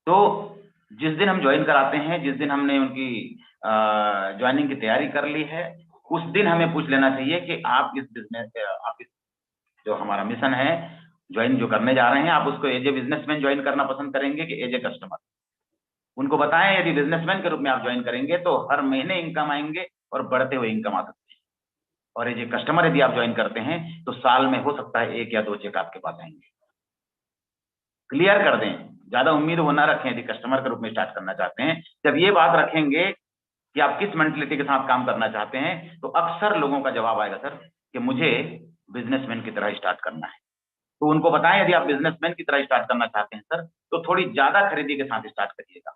तो जिस दिन हम ज्वाइन कराते हैं, जिस दिन हमने उनकी ज्वाइनिंग की तैयारी कर ली है, उस दिन हमें पूछ लेना चाहिए कि आप इस बिजनेस आप इस जो हमारा मिशन है ज्वाइन जो करने जा रहे हैं, आप उसको एज ए बिजनेसमैन ज्वाइन करना पसंद करेंगे कि एज ए कस्टमर। उनको बताएं यदि बिजनेसमैन के रूप में आप ज्वाइन करेंगे तो हर महीने इनकम आएंगे और बढ़ते हुए इनकम आ सकती है, और एज ए कस्टमर यदि आप ज्वाइन करते हैं तो साल में हो सकता है 1 या 2 चेक आपके पास आएंगे। क्लियर कर दें, ज्यादा उम्मीद वो ना रखें यदि कस्टमर के रूप में स्टार्ट करना चाहते हैं। जब ये बात रखेंगे कि आप किस मेंटलिटी के साथ काम करना चाहते हैं, तो अक्सर लोगों का जवाब आएगा सर कि मुझे बिजनेसमैन की तरह स्टार्ट करना है। तो उनको बताएं यदि आप बिजनेसमैन की तरह स्टार्ट करना चाहते हैं सर, तो थोड़ी ज्यादा खरीदी के साथ स्टार्ट करिएगा।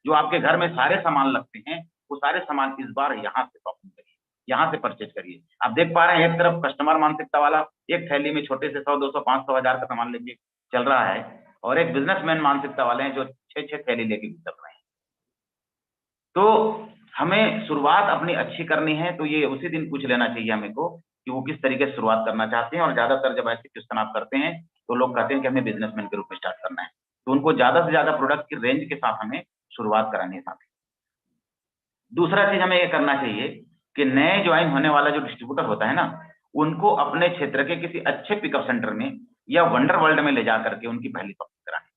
जो आपके घर में सारे सामान लगते हैं वो सारे सामान इस बार यहाँ से शॉपिंग करिए, यहाँ से परचेज करिए। आप देख पा रहे हैं एक तरफ कस्टमर मानसिकता वाला एक थैली में छोटे से 100, 200, 500, 1000 का सामान लेके चल रहा है, और एक बिजनेसमैन मानसिकता वाले हैं जो 6-6 थैली लेके भी चल रहे हैं। तो हमें शुरुआत अपनी अच्छी करनी है, तो ये उसी दिन पूछ लेना चाहिए हमें को कि वो किस तरीके से शुरुआत करना चाहते हैं। और ज्यादातर जब ऐसे क्वेश्चन आप करते हैं तो लोग कहते हैं कि हमें बिजनेसमैन के रूप में स्टार्ट करना है, तो उनको ज्यादा से ज्यादा प्रोडक्ट की रेंज के साथ हमें शुरुआत करानी है। साथ दूसरा चीज हमें ये करना चाहिए कि नए ज्वाइन होने वाला जो डिस्ट्रीब्यूटर होता है ना, उनको अपने क्षेत्र के किसी अच्छे पिकअप सेंटर में या वंडर वर्ल्ड में ले जा करके उनकी पहली शॉपिंग करानी,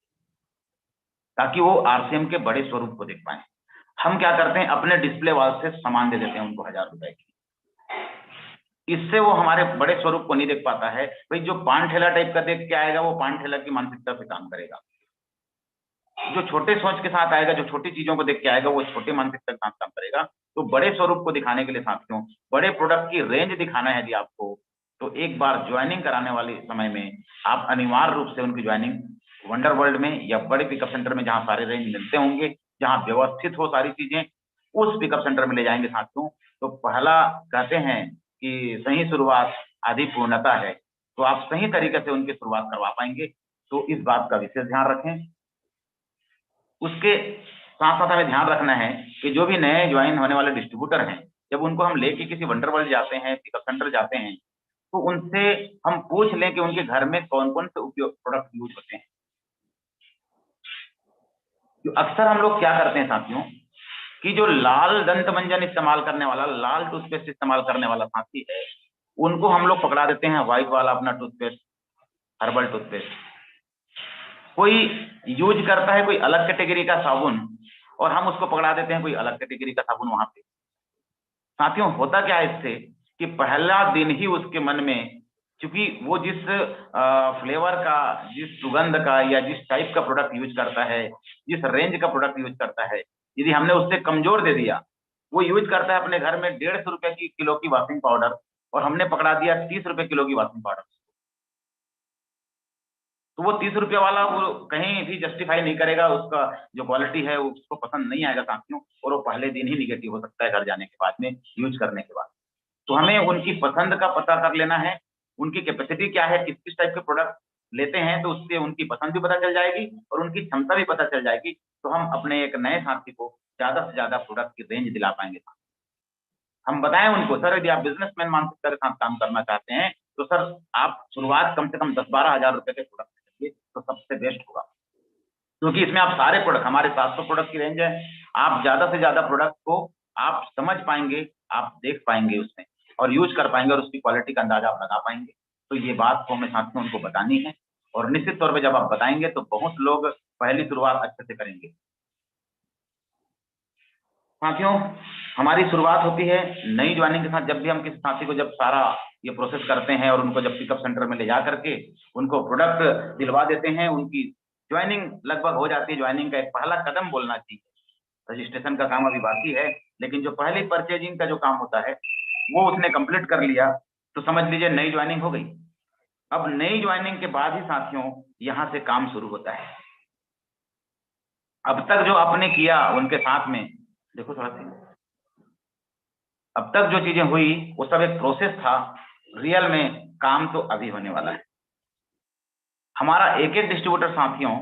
ताकि वो आरसीएम के बड़े स्वरूप को देख पाए। हम क्या करते हैं, अपने डिस्प्ले वॉल से सामान दे देते हैं उनको 1000 रुपए की, इससे वो हमारे बड़े स्वरूप को नहीं देख पाता है। भाई जो पान ठेला टाइप का देख के आएगा वो पान ठेला की मानसिकता से काम करेगा, जो छोटे सोच के साथ आएगा, जो छोटी चीजों को देख के आएगा, वो छोटे मानसिकता के साथ काम करेगा। तो बड़े स्वरूप को दिखाने के लिए साथियों, बड़े प्रोडक्ट की रेंज दिखाना है यदि आपको, तो एक बार ज्वाइनिंग कराने वाले समय में आप अनिवार्य रूप से उनकी ज्वाइनिंग वंडर वर्ल्ड में या बड़े पिकअप सेंटर में जहां सारे रेंज मिलते होंगे, जहां व्यवस्थित हो सारी चीजें, उस पिकअप सेंटर में ले जाएंगे साथियों। तो पहला कहते हैं कि सही शुरुआत आधी पूर्णता है, तो आप सही तरीके से उनकी शुरुआत करवा पाएंगे। तो इस बात का विशेष ध्यान रखें। उसके साथ साथ हमें ध्यान रखना है कि जो भी नए ज्वाइन होने वाले डिस्ट्रीब्यूटर हैं, जब उनको हम लेके किसी वंडर वर्ल्ड जाते हैं, पिकअप सेंटर जाते हैं, तो उनसे हम पूछ लें कि उनके घर में कौन कौन से उपयोग प्रोडक्ट यूज होते हैं। जो अक्सर हम लोग क्या करते हैं साथियों, कि जो लाल दंत मंजन इस्तेमाल करने वाला, लाल टूथपेस्ट इस्तेमाल करने वाला साथी है, उनको हम लोग पकड़ा देते हैं व्हाइट वाला अपना टूथपेस्ट, हर्बल टूथपेस्ट। कोई यूज करता है कोई अलग कैटेगरी का साबुन, और हम उसको पकड़ा देते हैं कोई अलग कैटेगरी का साबुन वहां पे। साथियों होता क्या है इससे, कि पहला दिन ही उसके मन में, क्योंकि वो जिस फ्लेवर का, जिस सुगंध का या जिस टाइप का प्रोडक्ट यूज करता है, जिस रेंज का प्रोडक्ट यूज करता है, यदि हमने उससे कमजोर दे दिया, वो यूज करता है अपने घर में 150 रुपए की किलो की वॉशिंग पाउडर, और हमने पकड़ा दिया 30 रुपए किलो की वॉशिंग पाउडर, तो वो 30 रुपये वाला वो कहीं भी जस्टिफाई नहीं करेगा, उसका जो क्वालिटी है उसको पसंद नहीं आएगा साथियों, और वो पहले दिन ही निगेटिव हो सकता है घर जाने के बाद में, यूज करने के बाद। तो हमें उनकी पसंद का पता कर लेना है, उनकी कैपेसिटी क्या है, किस किस टाइप के प्रोडक्ट लेते हैं, तो उससे उनकी पसंद भी पता चल जाएगी और उनकी क्षमता भी पता चल जाएगी। तो हम अपने एक नए साथी को ज्यादा से ज्यादा प्रोडक्ट की रेंज दिला पाएंगे। हम बताएं उनको, सर यदि आप बिजनेसमैन मानसिकता के साथ काम करना चाहते हैं तो सर आप शुरुआत कम से कम 10-12 हजार रुपए के प्रोडक्ट से करिए, तो सबसे बेस्ट होगा। क्योंकि इसमें आप सारे प्रोडक्ट, हमारे 700 प्रोडक्ट की रेंज है, आप ज्यादा से ज्यादा प्रोडक्ट को आप समझ पाएंगे, आप देख पाएंगे उसमें, और यूज कर पाएंगे, और उसकी क्वालिटी का अंदाजा आप लगा पाएंगे। तो ये बात को हमें साथियों उनको बतानी है, और निश्चित तौर पर जब आप बताएंगे तो बहुत लोग पहली शुरुआत अच्छे से करेंगे। साथियों हमारी शुरुआत होती है नई ज्वाइनिंग के साथ। जब भी हम किसी साथी को जब सारा ये प्रोसेस करते हैं और उनको जब पिकअप सेंटर में ले जा करके उनको प्रोडक्ट दिलवा देते हैं, उनकी ज्वाइनिंग लगभग हो जाती है। ज्वाइनिंग का एक पहला कदम बोलना चाहिए, रजिस्ट्रेशन का काम अभी बाकी है, लेकिन जो पहली परचेजिंग का जो काम होता है वो उसने कंप्लीट कर लिया, तो समझ लीजिए नई ज्वाइनिंग हो गई। अब नई ज्वाइनिंग के बाद ही साथियों यहाँ से काम शुरू होता है। अब तक जो आपने किया उनके साथ में, देखो थोड़ा सी, अब तक जो चीजें हुई वो सब एक प्रोसेस था, रियल में काम तो अभी होने वाला है। हमारा एक एक डिस्ट्रीब्यूटर साथियों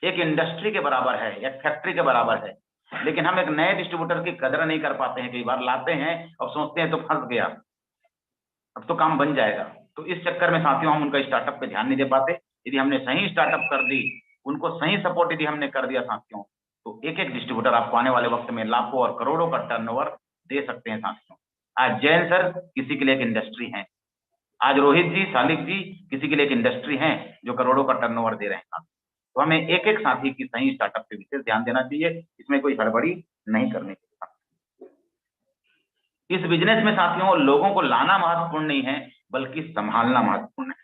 एक इंडस्ट्री के बराबर है, एक फैक्ट्री के बराबर है, लेकिन हम एक नए डिस्ट्रीब्यूटर की कदर नहीं कर पाते हैं। कई बार लाते हैं और सोचते हैं तो फंस गया, अब तो काम बन जाएगा। तो इस चक्कर में साथियों हम उनका स्टार्टअप पे ध्यान नहीं दे पाते। यदि हमने सही स्टार्टअप कर दी उनको सही सपोर्ट यदि हमने कर दिया साथियों, तो एक एक डिस्ट्रीब्यूटर आपको आने वाले वक्त में लाखों और करोड़ों का टर्नओवर दे सकते हैं साथियों। आज जैन सर किसी के लिए एक इंडस्ट्री है, आज रोहित जी, सालिक जी किसी के लिए एक इंडस्ट्री है जो करोड़ों का टर्नओवर दे रहे हैं। तो हमें एक एक साथी की सही स्टार्टअप पे विशेष ध्यान देना चाहिए, इसमें कोई हड़बड़ी नहीं करनी चाहिए। इस बिजनेस में साथियों लोगों को लाना महत्वपूर्ण नहीं है, बल्कि संभालना महत्वपूर्ण है।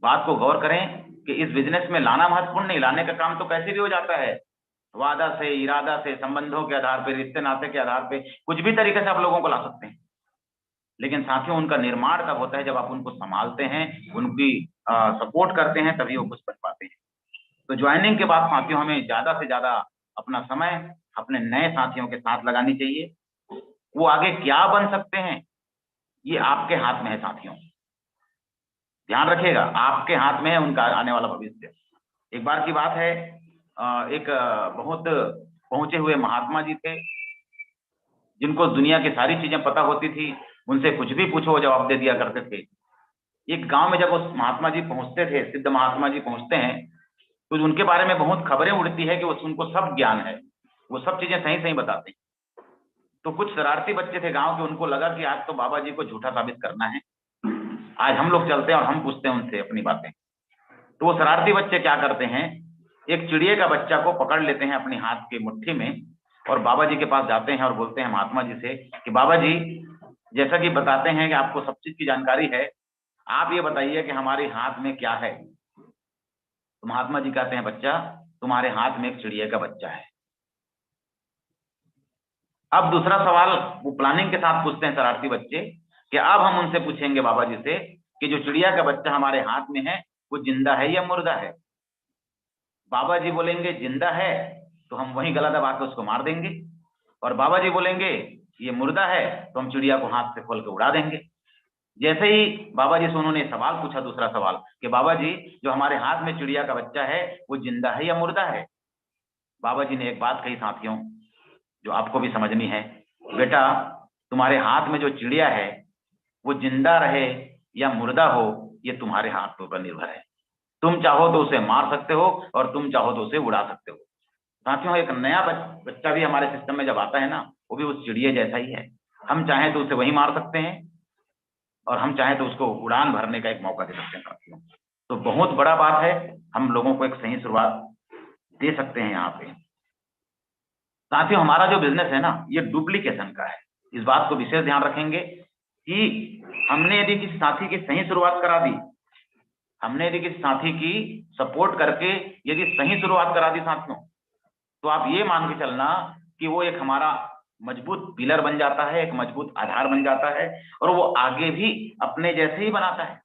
बात को गौर करें कि इस बिजनेस में लाना महत्वपूर्ण नहीं, लाने का काम तो कैसे भी हो जाता है, वादा से, इरादा से, संबंधों के आधार पे, रिश्ते नाते के आधार पे, कुछ भी तरीके से आप लोगों को ला सकते हैं। लेकिन साथियों उनका निर्माण तब होता है जब आप उनको संभालते हैं, उनकी सपोर्ट करते हैं, तभी वो कुछ बन पाते हैं। तो ज्वाइनिंग के बाद साथियों हमें ज्यादा से ज्यादा अपना समय अपने नए साथियों के साथ लगानी चाहिए। वो आगे क्या बन सकते हैं ये आपके हाथ में है साथियों, ध्यान रखिएगा, आपके हाथ में है उनका आने वाला भविष्य। एक बार की बात है, एक बहुत पहुंचे हुए महात्मा जी थे, जिनको दुनिया की सारी चीजें पता होती थी, उनसे कुछ भी पूछो वो जवाब दे दिया करते थे। एक गांव में जब उस महात्मा जी पहुंचते थे, सिद्ध महात्मा जी पहुंचते हैं, तो उनके बारे में बहुत खबरें उड़ती है कि उनको सब ज्ञान है, वो सब चीजें सही सही बताते हैं। तो कुछ शरारती बच्चे थे गांव के, उनको लगा कि आज तो बाबा जी को झूठा साबित करना है, आज हम लोग चलते हैं और हम पूछते हैं उनसे अपनी बातें। तो वो शरारती बच्चे क्या करते हैं, एक चिड़िए का बच्चा को पकड़ लेते हैं अपनी हाथ की मुट्ठी में और बाबा जी के पास जाते हैं और बोलते हैं महात्मा जी से कि बाबा जी, जैसा कि बताते हैं कि आपको सब चीज की जानकारी है, आप ये बताइए कि हमारे हाथ में क्या है। तो महात्मा जी कहते हैं, बच्चा तुम्हारे हाथ में एक चिड़िया का बच्चा है। अब दूसरा सवाल वो प्लानिंग के साथ पूछते हैं शरारती बच्चे कि अब हम उनसे पूछेंगे बाबा जी से कि जो चिड़िया का बच्चा हमारे हाथ में है वो जिंदा है या मुर्दा है। बाबा जी बोलेंगे जिंदा है, तो हम वही गला दबा के उसको मार देंगे, और बाबा जी बोलेंगे ये मुर्दा है, तो हम चिड़िया को हाथ से खोल के उड़ा देंगे। जैसे ही बाबा जी से उन्होंने सवाल पूछा, दूसरा सवाल कि बाबा जी जो हमारे हाथ में चिड़िया का बच्चा है वो जिंदा है या मुर्दा है। बाबा जी ने एक बात कही साथियों, जो आपको भी समझनी है, बेटा तुम्हारे हाथ में जो चिड़िया है वो जिंदा रहे या मुर्दा हो, ये तुम्हारे हाथ पर निर्भर है। तुम चाहो तो उसे मार सकते हो और तुम चाहो तो उसे उड़ा सकते हो। साथियों एक नया बच्चा भी हमारे सिस्टम में जब आता है ना, वो भी उस चिड़िया जैसा ही है। हम चाहें तो उसे वही मार सकते हैं और हम चाहें तो उसको उड़ान भरने का एक मौका दे सकते हैं साथियों। तो बहुत बड़ा बात है, हम लोगों को एक सही शुरुआत दे सकते हैं यहाँ पे। साथियों हमारा जो बिजनेस है ना, ये डुप्लीकेशन का है। इस बात को विशेष ध्यान रखेंगे कि हमने यदि किसी साथी की सही शुरुआत करा दी, हमने यदि किसी साथी की सपोर्ट करके यदि सही शुरुआत करा दी साथियों, तो आप ये मान के चलना कि वो एक हमारा मजबूत पिलर बन जाता है, एक मजबूत आधार बन जाता है, और वो आगे भी अपने जैसे ही बनाता है,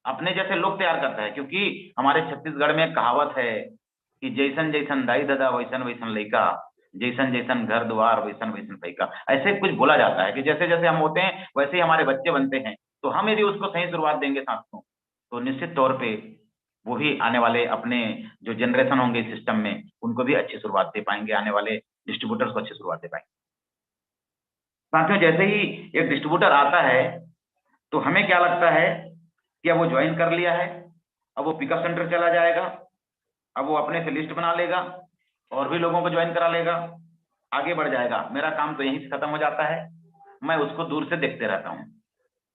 अपने जैसे लोग तैयार करता है। क्योंकि हमारे छत्तीसगढ़ में एक कहावत है कि जैसन जैसन दाई दादा वैसन वैसन लइका, जैसन जैसन घर द्वार वैसन वैसन पैका, ऐसे कुछ बोला जाता है कि जैसे जैसे हम होते हैं वैसे ही हमारे बच्चे बनते हैं। तो हम यदि उसको सही शुरुआत देंगे साथियों, तो निश्चित तौर पे वो भी आने वाले अपने जो जनरेशन होंगे सिस्टम में, उनको भी अच्छी शुरुआत दे पाएंगे, आने वाले डिस्ट्रीब्यूटर्स को अच्छी शुरुआत दे पाएंगे। साथियों जैसे ही एक डिस्ट्रीब्यूटर आता है, तो हमें क्या लगता है कि अब वो ज्वाइन कर लिया है, अब वो पिकअप सेंटर चला जाएगा, अब वो अपने से लिस्ट बना लेगा और भी लोगों को ज्वाइन करा लेगा, आगे बढ़ जाएगा, मेरा काम तो यहीं से खत्म हो जाता है, मैं उसको दूर से देखते रहता हूँ।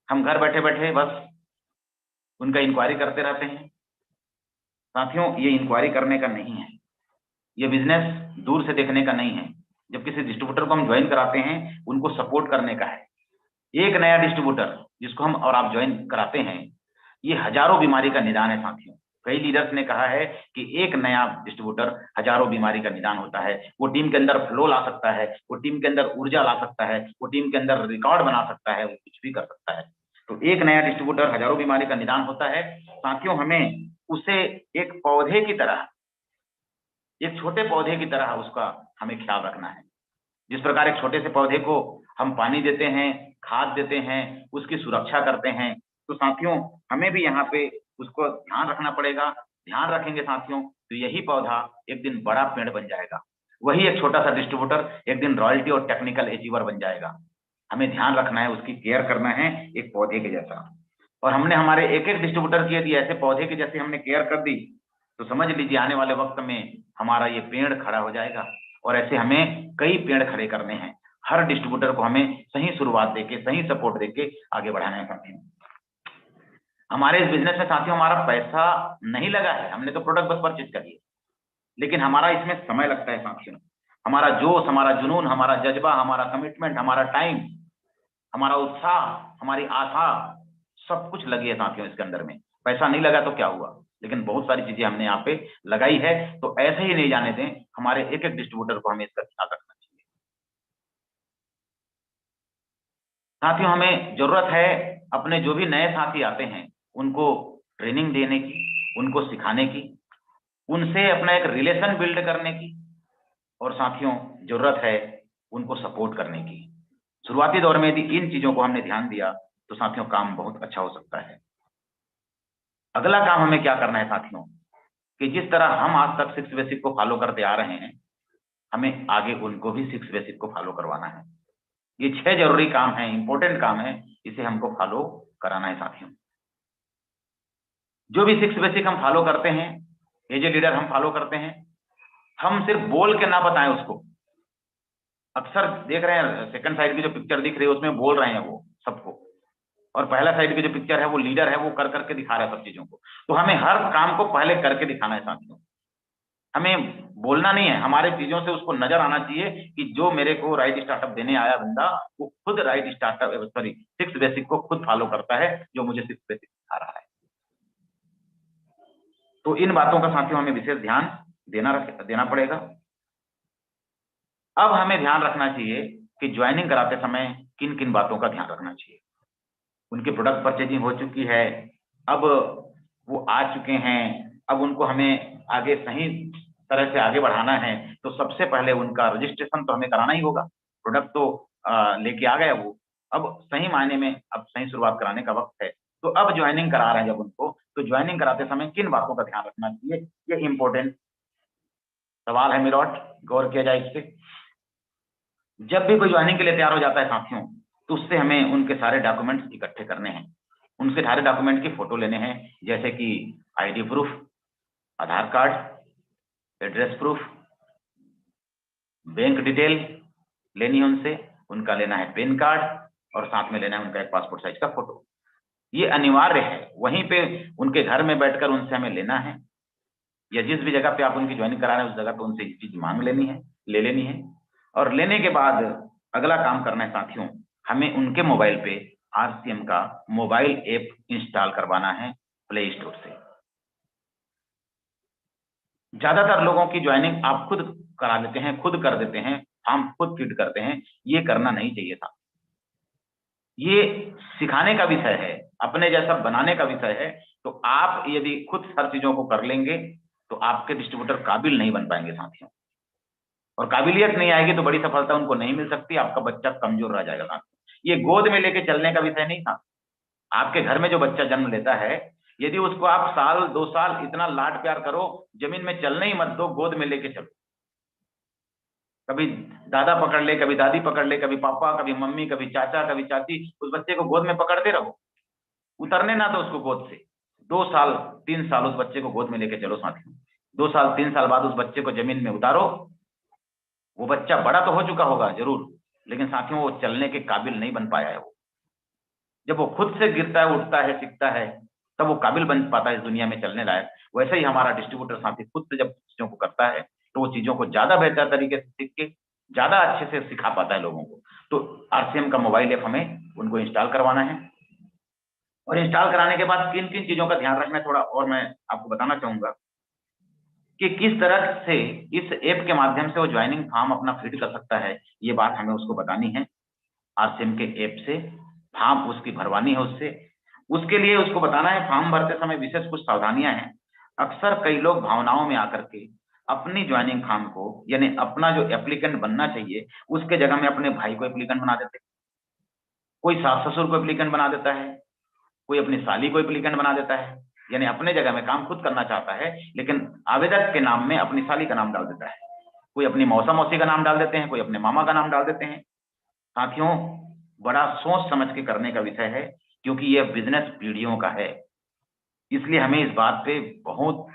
हम घर बैठे बैठे बस उनका इंक्वायरी करते रहते हैं। साथियों ये इंक्वायरी करने का नहीं है, ये बिजनेस दूर से देखने का नहीं है। जब किसी डिस्ट्रीब्यूटर को हम ज्वाइन कराते हैं, उनको सपोर्ट करने का है। एक नया डिस्ट्रीब्यूटर जिसको हम और आप ज्वाइन कराते हैं, ये हजारों बीमारी का निदान है साथियों। कई लीडर्स ने कहा है कि एक नया डिस्ट्रीब्यूटर हजारों बीमारी का निदान होता है। वो टीम के अंदर फ्लो ला सकता है, वो टीम के अंदर ऊर्जा ला सकता है, वो टीम के अंदर रिकॉर्ड बना सकता है, वो कुछ भी कर सकता है। तो एक नया डिस्ट्रीब्यूटर हजारों बीमारी का निदान होता है साथियों। हमें उसे एक पौधे की तरह, एक छोटे पौधे की तरह उसका हमें ख्याल रखना है। जिस प्रकार एक छोटे से पौधे को हम पानी देते हैं, खाद देते हैं, उसकी सुरक्षा करते हैं, तो साथियों हमें भी यहाँ पे उसको ध्यान रखना पड़ेगा। ध्यान रखेंगे साथियों तो यही पौधा एक दिन बड़ा पेड़ बन जाएगा, वही एक छोटा सा डिस्ट्रीब्यूटर एक दिन रॉयल्टी और टेक्निकल अचीवर बन जाएगा। हमें ध्यान रखना है, उसकी केयर करना है एक पौधे के जैसा। और हमने हमारे एक एक डिस्ट्रीब्यूटर की यदि ऐसे पौधे की जैसे हमने केयर कर दी, तो समझ लीजिए आने वाले वक्त में हमारा ये पेड़ खड़ा हो जाएगा। और ऐसे हमें कई पेड़ खड़े करने हैं। हर डिस्ट्रीब्यूटर को हमें सही शुरुआत देके, सही सपोर्ट देके आगे बढ़ाना है साथियों। हमारे इस बिजनेस में साथियों हमारा पैसा नहीं लगा है, हमने तो प्रोडक्ट बस परचेज कर लिया, लेकिन हमारा इसमें समय लगता है साथियों। हमारा जोश, हमारा जुनून, हमारा जज्बा, हमारा कमिटमेंट, हमारा टाइम, हमारा उत्साह, हमारी आशा, सब कुछ लगी है साथियों इसके अंदर में। पैसा नहीं लगा तो क्या हुआ, लेकिन बहुत सारी चीजें हमने यहाँ पे लगाई है। तो ऐसे ही नहीं जाने दें, हमारे एक एक डिस्ट्रीब्यूटर को हमें इसका ख्याल रखना चाहिए। साथियों हमें जरूरत है अपने जो भी नए साथी आते हैं उनको ट्रेनिंग देने की, उनको सिखाने की, उनसे अपना एक रिलेशन बिल्ड करने की, और साथियों जरूरत है उनको सपोर्ट करने की। शुरुआती दौर में यदि इन चीजों को हमने ध्यान दिया तो साथियों काम बहुत अच्छा हो सकता है। अगला काम हमें क्या करना है साथियों, कि जिस तरह हम आज तक 6 बेसिक को फॉलो करते आ रहे हैं, हमें आगे उनको भी 6 बेसिक को फॉलो करवाना है। ये 6 जरूरी काम है, इंपॉर्टेंट काम है, इसे हमको फॉलो कराना है साथियों। जो भी 6 बेसिक हम फॉलो करते हैं, एज ए लीडर हम फॉलो करते हैं, हम सिर्फ बोल के ना बताएं उसको। अक्सर देख रहे हैं सेकंड साइड की जो पिक्चर दिख रही है उसमें बोल रहे हैं वो सबको, और पहला साइड की जो पिक्चर है वो लीडर है, वो कर करके दिखा रहा है सब चीजों को। तो हमें हर काम को पहले करके दिखाना है साथियों। हमें बोलना नहीं है, हमारे चीजों से उसको नजर आना चाहिए कि जो मेरे को राइट स्टार्टअप देने आया बंदा, वो खुद राइट स्टार्टअप सॉरी 6 बेसिक को खुद फॉलो करता है, जो मुझे 6 बेसिक सिखा रहा है। तो इन बातों का साथियों हमें विशेष ध्यान देना पड़ेगा। अब हमें ध्यान रखना चाहिए कि ज्वाइनिंग कराते समय किन किन बातों का ध्यान रखना चाहिए। उनकी प्रोडक्ट परचेजिंग हो चुकी है, अब वो आ चुके हैं, अब उनको हमें आगे सही तरह से आगे बढ़ाना है, तो सबसे पहले उनका रजिस्ट्रेशन तो हमें कराना ही होगा। प्रोडक्ट तो लेके आ गया वो, अब सही मायने में अब सही शुरुआत कराने का वक्त है। तो अब ज्वाइनिंग करा रहे हैं जब उनको, तो ज्वाइनिंग कराते समय किन बातों का ध्यान रखना चाहिए, ये इंपॉर्टेंट सवाल है मेरठ, गौर किया जाए इस पे। जब भी कोई ज्वाइनिंग के लिए तैयार हो जाता है साथियों, तो उससे हमें उनके सारे डॉक्यूमेंट्स इकट्ठे करने हैं, उनके सारे डॉक्यूमेंट की फोटो लेने हैं, जैसे कि ID proof, Aadhaar card, address proof, bank detail लेनी है उनसे, उनका लेना है पैन कार्ड, और साथ में लेना है उनका एक पासपोर्ट साइज का फोटो। ये अनिवार्य है, वहीं पे उनके घर में बैठकर उनसे हमें लेना है, या जिस भी जगह पे आप उनकी ज्वाइनिंग करा रहे हैं उस जगह पे उनसे ये चीज मांग लेनी है, ले लेनी है। और लेने के बाद अगला काम करना है साथियों, हमें उनके मोबाइल पे आरसीएम का मोबाइल ऐप इंस्टॉल करवाना है प्ले स्टोर से। ज्यादातर लोगों की ज्वाइनिंग आप खुद करा देते हैं, खुद कर देते हैं, हम खुद फिट करते हैं, ये करना नहीं चाहिए था। ये सिखाने का विषय है, अपने जैसा बनाने का विषय है। तो आप यदि खुद हर चीजों को कर लेंगे तो आपके डिस्ट्रीब्यूटर काबिल नहीं बन पाएंगे साथियों, और काबिलियत नहीं आएगी तो बड़ी सफलता उनको नहीं मिल सकती, आपका बच्चा कमजोर रह जाएगा साथियों। ये गोद में लेके चलने का विषय नहीं था। आपके घर में जो बच्चा जन्म लेता है, यदि उसको आप साल 2 साल इतना लाड प्यार करो, जमीन में चलने ही मत दो, गोद में लेके चलो। कभी दादा पकड़ ले, कभी दादी पकड़ ले, कभी पापा, कभी मम्मी, कभी चाचा, कभी चाची, उस बच्चे को गोद में पकड़ते रहो, उतरने ना दो उसको गोद से। 2 साल 3 साल उस बच्चे को गोद में लेके चलो साथियों। 2 साल 3 साल बाद उस बच्चे को जमीन में उतारो। वो बच्चा बड़ा तो हो चुका होगा जरूर, लेकिन साथियों वो चलने के काबिल नहीं बन पाया है। वो जब वो खुद से गिरता है, उठता है, सीखता है, तब वो काबिल बन पाता है इस दुनिया में चलने लायक। वैसे ही हमारा डिस्ट्रीब्यूटर साथी खुद से जब चीजों को करता है, तो वो चीजों को ज्यादा बेहतर तरीके से सीख के ज्यादा अच्छे से सिखा पाता है लोगों को। तो आरसीएम का मोबाइल ऐप हमें उनको इंस्टॉल करवाना है, और इंस्टॉल कराने के बाद किन किन चीजों का ध्यान रखना है थोड़ा और मैं आपको बताना चाहूंगा, कि किस तरह से इस ऐप के माध्यम से वो ज्वाइनिंग फॉर्म अपना फिट कर सकता है, ये बात हमें उसको बतानी है। आरसीएम के ऐप से फॉर्म उसकी भरवानी है उससे। उसके लिए उसको बताना है फॉर्म भरते समय विशेष कुछ सावधानियां हैं। अक्सर कई लोग भावनाओं में आकर के अपनी ज्वाइनिंग फॉर्म को, यानी अपना जो एप्लीकेंट बनना चाहिए उसके जगह में अपने भाई को एप्लीकेंट बना देते हैं, कोई सास ससुर को एप्लीकेंट बना देता है, कोई अपनी साली को एप्लीकेंट बना देता है, यानी अपने जगह में काम खुद करना चाहता है लेकिन आवेदक के नाम में अपनी साली का नाम डाल देता है, कोई अपनी मौसा मौसी का नाम डाल देते हैं, कोई अपने मामा का नाम डाल देते हैं। साथियों बड़ा सोच समझ के करने का विषय है क्योंकि यह बिजनेस पीढ़ियों का है। इसलिए हमें इस बात पे बहुत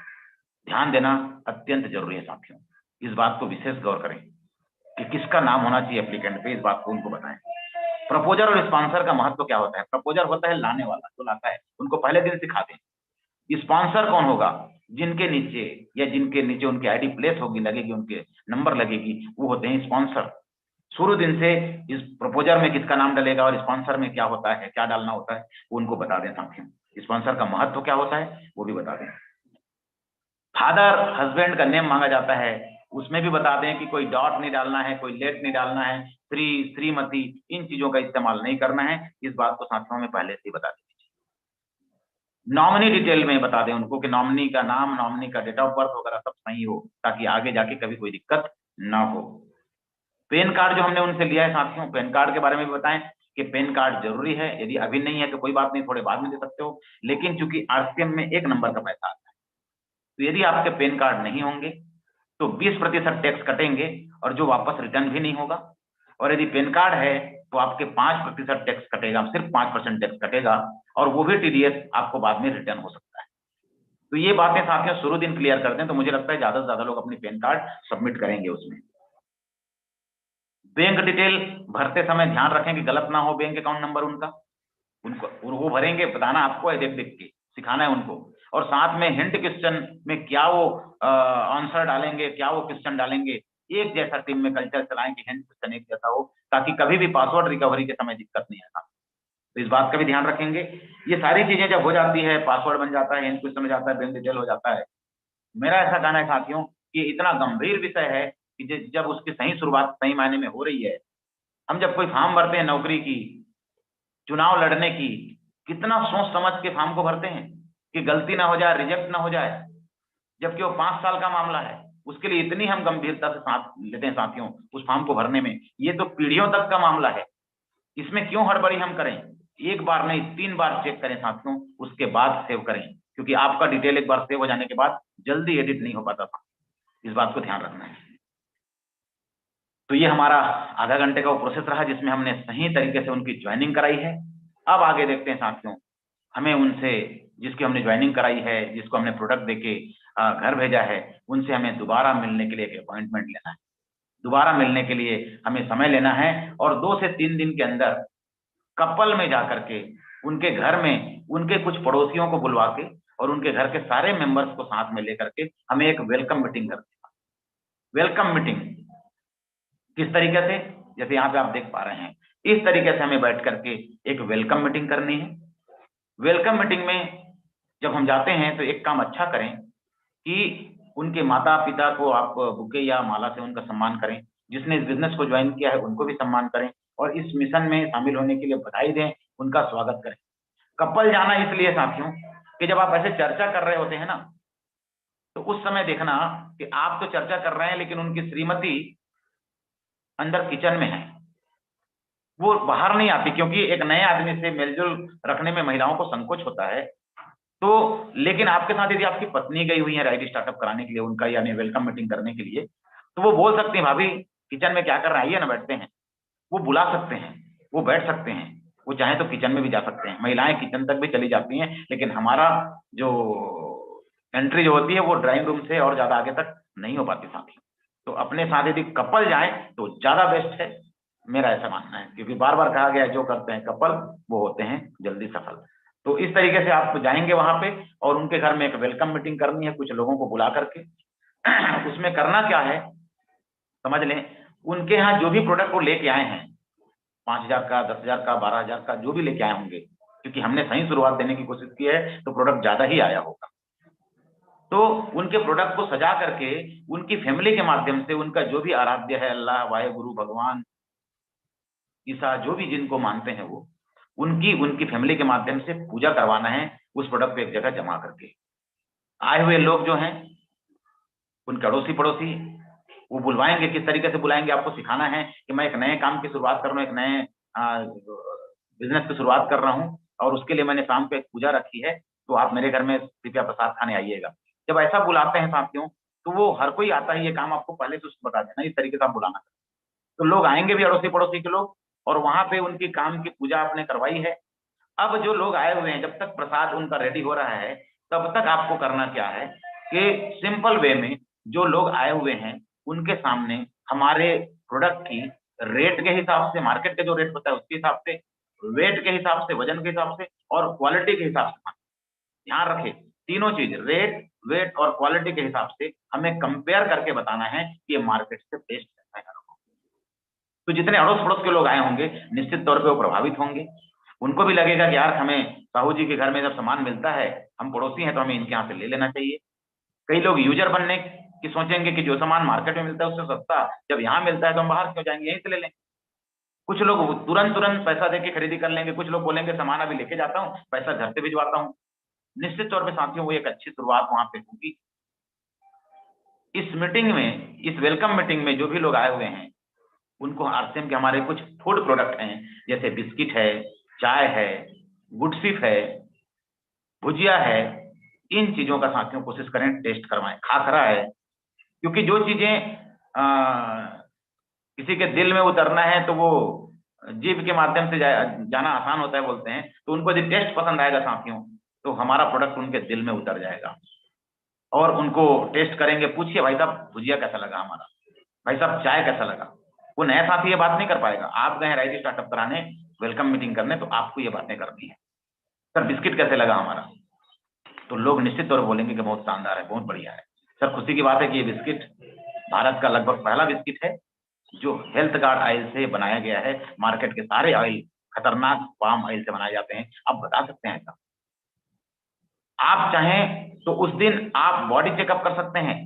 ध्यान देना अत्यंत जरूरी है साथियों। इस बात को विशेष गौर करें कि किसका नाम होना चाहिए एप्लीकेंट पे, इस बात को उनको बताएं। प्रपोजर और स्पॉन्सर का महत्व क्या होता है? प्रपोजर होता है लाने वाला, जो लाता है, उनको पहले दिन सिखा दें। स्पॉन्सर कौन होगा? जिनके नीचे या जिनके नीचे उनकी आईडी प्लेस होगी, लगेगी, उनके नंबर लगेगी, वो होते हैं स्पॉन्सर। शुरू दिन से इस प्रपोजर में किसका नाम डलेगा और स्पॉन्सर में क्या होता है, क्या डालना होता है, वो उनको बता दें साथियों। स्पॉन्सर का महत्व क्या होता है वो भी बता दें। फादर हस्बैंड का नेम मांगा जाता है, उसमें भी बता दें कि कोई डॉट नहीं डालना है, कोई लेट नहीं डालना है, श्री श्रीमती, इन चीजों का इस्तेमाल नहीं करना है। इस बात को साथियों में पहले से ही बता दें। नॉमिनी डिटेल में बता दें उनको कि नॉमिनी का नाम, नॉमिनी का डेट ऑफ बर्थ वगैरह सब सही हो, ताकि आगे जाके कभी कोई दिक्कत ना हो। पैन कार्ड जो हमने उनसे लिया है साथियों, पैन कार्ड के बारे में भी बताएं कि पैन कार्ड जरूरी है। यदि अभी नहीं है तो कोई बात नहीं, थोड़े बाद में दे सकते हो, लेकिन चूंकि आरसीएम में 1 नंबर का पैसा आता है, तो यदि आपके पैन कार्ड नहीं होंगे तो 20% टैक्स कटेंगे और जो वापस रिटर्न भी नहीं होगा। और यदि पैन कार्ड है तो आपके 5% टैक्स कटेगा, सिर्फ 5% टैक्स कटेगा, और वो भी टीडीएस आपको बाद में रिटर्न हो सकता है। तो ये बातें साथियों शुरू दिन क्लियर कर दें तो मुझे लगता है ज्यादा से ज्यादा लोग अपनी पैन कार्ड सबमिट करेंगे उसमें। बैंक डिटेल भरते समय ध्यान रखें कि गलत ना हो बैंक अकाउंट नंबर उनका, उनको वो भरेंगे, बताना आपको है, देख देख के सिखाना है उनको। और साथ में हिंट क्वेश्चन में क्या वो आंसर डालेंगे, क्या वो क्वेश्चन डालेंगे, एक जैसा टीम में कल्चर चलाएं कि हिंट क्वेश्चन एक जैसा हो, ताकि कभी भी पासवर्ड रिकवरी के समय दिक्कत नहीं आना। तो इस बात का भी ध्यान रखेंगे। ये सारी चीजें जब हो जाती है, पासवर्ड बन जाता है, हिंट क्वेश्चन हो जाता है, बैंक डिटेल हो जाता है, मेरा ऐसा कहना है साथियों कि इतना गंभीर विषय है कि जब उसकी सही शुरुआत सही मायने में हो रही है, हम जब कोई फॉर्म भरते हैं नौकरी की, चुनाव लड़ने की, कितना सोच समझ के फॉर्म को भरते हैं कि गलती ना हो जाए, रिजेक्ट ना हो जाए, जबकि वो 5 साल का मामला है। उसके लिए इतनी हम गंभीरता से साथ लेते हैं साथियों उस फॉर्म को भरने में। ये तो पीढ़ियों तक का मामला है, इसमें क्यों हड़बड़ी हम करें? एक बार नहीं 3 बार चेक करें साथियों, उसके बाद सेव करें, क्योंकि आपका डिटेल एक बार सेव हो जाने के बाद जल्दी एडिट नहीं हो पाता था। इस बात को ध्यान रखना है। तो ये हमारा आधा घंटे का वो प्रोसेस रहा जिसमें हमने सही तरीके से उनकी ज्वाइनिंग कराई है। अब आगे देखते हैं साथियों, हमें उनसे, जिसकी हमने ज्वाइनिंग कराई है, जिसको हमने प्रोडक्ट देके घर भेजा है, उनसे हमें दोबारा मिलने के लिए एक अपॉइंटमेंट लेना है। दोबारा मिलने के लिए हमें समय लेना है और 2 से 3 दिन के अंदर कपल में जाकर के उनके घर में उनके कुछ पड़ोसियों को बुलवा के और उनके घर के सारे मेंबर्स को साथ में लेकर के हमें एक वेलकम मीटिंग करनी है। वेलकम मीटिंग किस तरीके से? जैसे यहाँ पे आप देख पा रहे हैं, इस तरीके से हमें बैठ करके एक वेलकम मीटिंग करनी है। वेलकम मीटिंग में जब हम जाते हैं तो एक काम अच्छा करें कि उनके माता पिता को आप बुके या माला से उनका सम्मान करें। जिसने इस बिजनेस को ज्वाइन किया है उनको भी सम्मान करें और इस मिशन में शामिल होने के लिए बधाई दें, उनका स्वागत करें। कपल जाना इसलिए साथियों कि जब आप ऐसे चर्चा कर रहे होते हैं ना, तो उस समय देखना कि आप तो चर्चा कर रहे हैं लेकिन उनकी श्रीमती अंदर किचन में है, वो बाहर नहीं आती, क्योंकि एक नए आदमी से मेलजोल रखने में महिलाओं को संकोच होता है। तो लेकिन आपके साथ यदि आपकी पत्नी गई हुई है राइट स्टार्टअप कराने के लिए उनका, यानी वेलकम मीटिंग करने के लिए, तो वो बोल सकती हैं भाभी किचन में क्या कर रहा है, आइए ना बैठते हैं। वो बुला सकते हैं, वो बैठ सकते हैं, वो चाहे तो किचन में भी जा सकते हैं। महिलाएं किचन तक भी चली जाती हैं, लेकिन हमारा जो एंट्री जो होती है वो ड्राइंग रूम से और ज्यादा आगे तक नहीं हो पाती साथी। तो अपने साथ यदि कपल जाए तो ज्यादा बेस्ट है, मेरा ऐसा मानना है, क्योंकि बार बार कहा गया है जो करते हैं कपल वो होते हैं जल्दी सफल। तो इस तरीके से आप जाएंगे वहां पे और उनके घर में एक वेलकम मीटिंग करनी है, कुछ लोगों को बुला करके। उसमें करना क्या है समझ लें, उनके यहाँ जो भी प्रोडक्ट वो लेके आए हैं, 5,000 का, 10,000 का, 12,000 का, जो भी लेके आए होंगे, क्योंकि हमने सही शुरुआत देने की कोशिश की है तो प्रोडक्ट ज्यादा ही आया होगा। तो उनके प्रोडक्ट को सजा करके उनकी फैमिली के माध्यम से, उनका जो भी आराध्य है, अल्लाह, वाहेगुरु, भगवान, ईसा, जो भी जिनको मानते हैं वो, उनकी उनकी फैमिली के माध्यम से पूजा करवाना है उस प्रोडक्ट को एक जगह जमा करके। आए हुए लोग जो हैं उनके अड़ोसी पड़ोसी वो बुलवाएंगे। किस तरीके से बुलाएंगे आपको सिखाना है कि मैं एक नए काम की शुरुआत कर रहा हूँ, एक नए बिजनेस की शुरुआत कर रहा हूँ और उसके लिए मैंने शाम को एक पूजा रखी है, तो आप मेरे घर में कृपया प्रसाद खाने आइएगा। जब ऐसा बुलाते हैं साथियों तो वो हर कोई आता है, ये काम आपको पहले से उसको बता देना, इस तरीके से आप बुलाना। तो लोग आएंगे भी, अड़ोसी पड़ोसी के लोग, और वहां पे उनकी काम की पूजा आपने करवाई है, अब जो लोग आए हुए हैं, जब तक प्रसाद उनका रेडी हो रहा है, तब तक आपको करना क्या है कि सिंपल वे में जो लोग आए हुए हैं उनके सामने हमारे प्रोडक्ट की रेट के हिसाब से, मार्केट का जो रेट होता है उसके हिसाब से, वेट के हिसाब से, वजन के हिसाब से और क्वालिटी के हिसाब से, ध्यान रखें तीनों चीज, रेट, वेट और क्वालिटी के हिसाब से हमें कंपेयर करके बताना है कि ये मार्केट से बेस्ट है। तो जितने अड़ोस पड़ोस के लोग आए होंगे निश्चित तौर पे वो प्रभावित होंगे। उनको भी लगेगा कि यार हमें साहू जी के घर में जब सामान मिलता है, हम पड़ोसी हैं तो हमें इनके यहाँ से ले लेना चाहिए। कई लोग यूजर बनने की सोचेंगे कि जो सामान मार्केट में मिलता है उससे सस्ता जब यहाँ मिलता है तो हम बाहर क्यों जाएंगे, यहीं से ले लें। कुछ लोग तुरंत तुरंत पैसा देके खरीदी कर लेंगे, कुछ लोग बोलेंगे सामान अभी लेके जाता हूँ, पैसा घर से भिजवाता हूँ। निश्चित तौर पर साथियों वो एक अच्छी शुरुआत वहां पे होगी। इस मीटिंग में, इस वेलकम मीटिंग में जो भी लोग आए हुए हैं उनको आरसीएम के हमारे कुछ फूड प्रोडक्ट हैं, जैसे बिस्किट है, चाय है, गुडसिप है, भुजिया है, इन चीजों का साथियों कोशिश करें टेस्ट करवाएं। खाखरा है, क्योंकि जो चीजें किसी के दिल में उतरना है तो वो जीभ के माध्यम से जाना आसान होता है बोलते हैं, तो उनको यदि टेस्ट पसंद आएगा साथियों तो हमारा प्रोडक्ट उनके दिल में उतर जाएगा और उनको टेस्ट करेंगे। पूछिए भाई साहब भुजिया कैसा लगा हमारा, भाई साहब चाय कैसा लगा। वो नया साथी ये बात नहीं कर पाएगा। आप गए राइट स्टार्टअप कराने, वेलकम मीटिंग करने, तो आपको ये बातें करनी है। सर बिस्किट कैसे लगा हमारा, तो लोग निश्चित तौर पर बोलेंगे कि बहुत शानदार है, बहुत बढ़िया है। सर खुशी की बात है कि ये बिस्किट भारत का लगभग पहला बिस्किट है जो हेल्थ गार्ड ऑयल से बनाया गया है। मार्केट के सारे ऑयल खतरनाक पाम ऑयल से बनाए जाते हैं। आप बता सकते हैं ऐसा? आप चाहें तो उस दिन आप बॉडी चेकअप कर सकते हैं।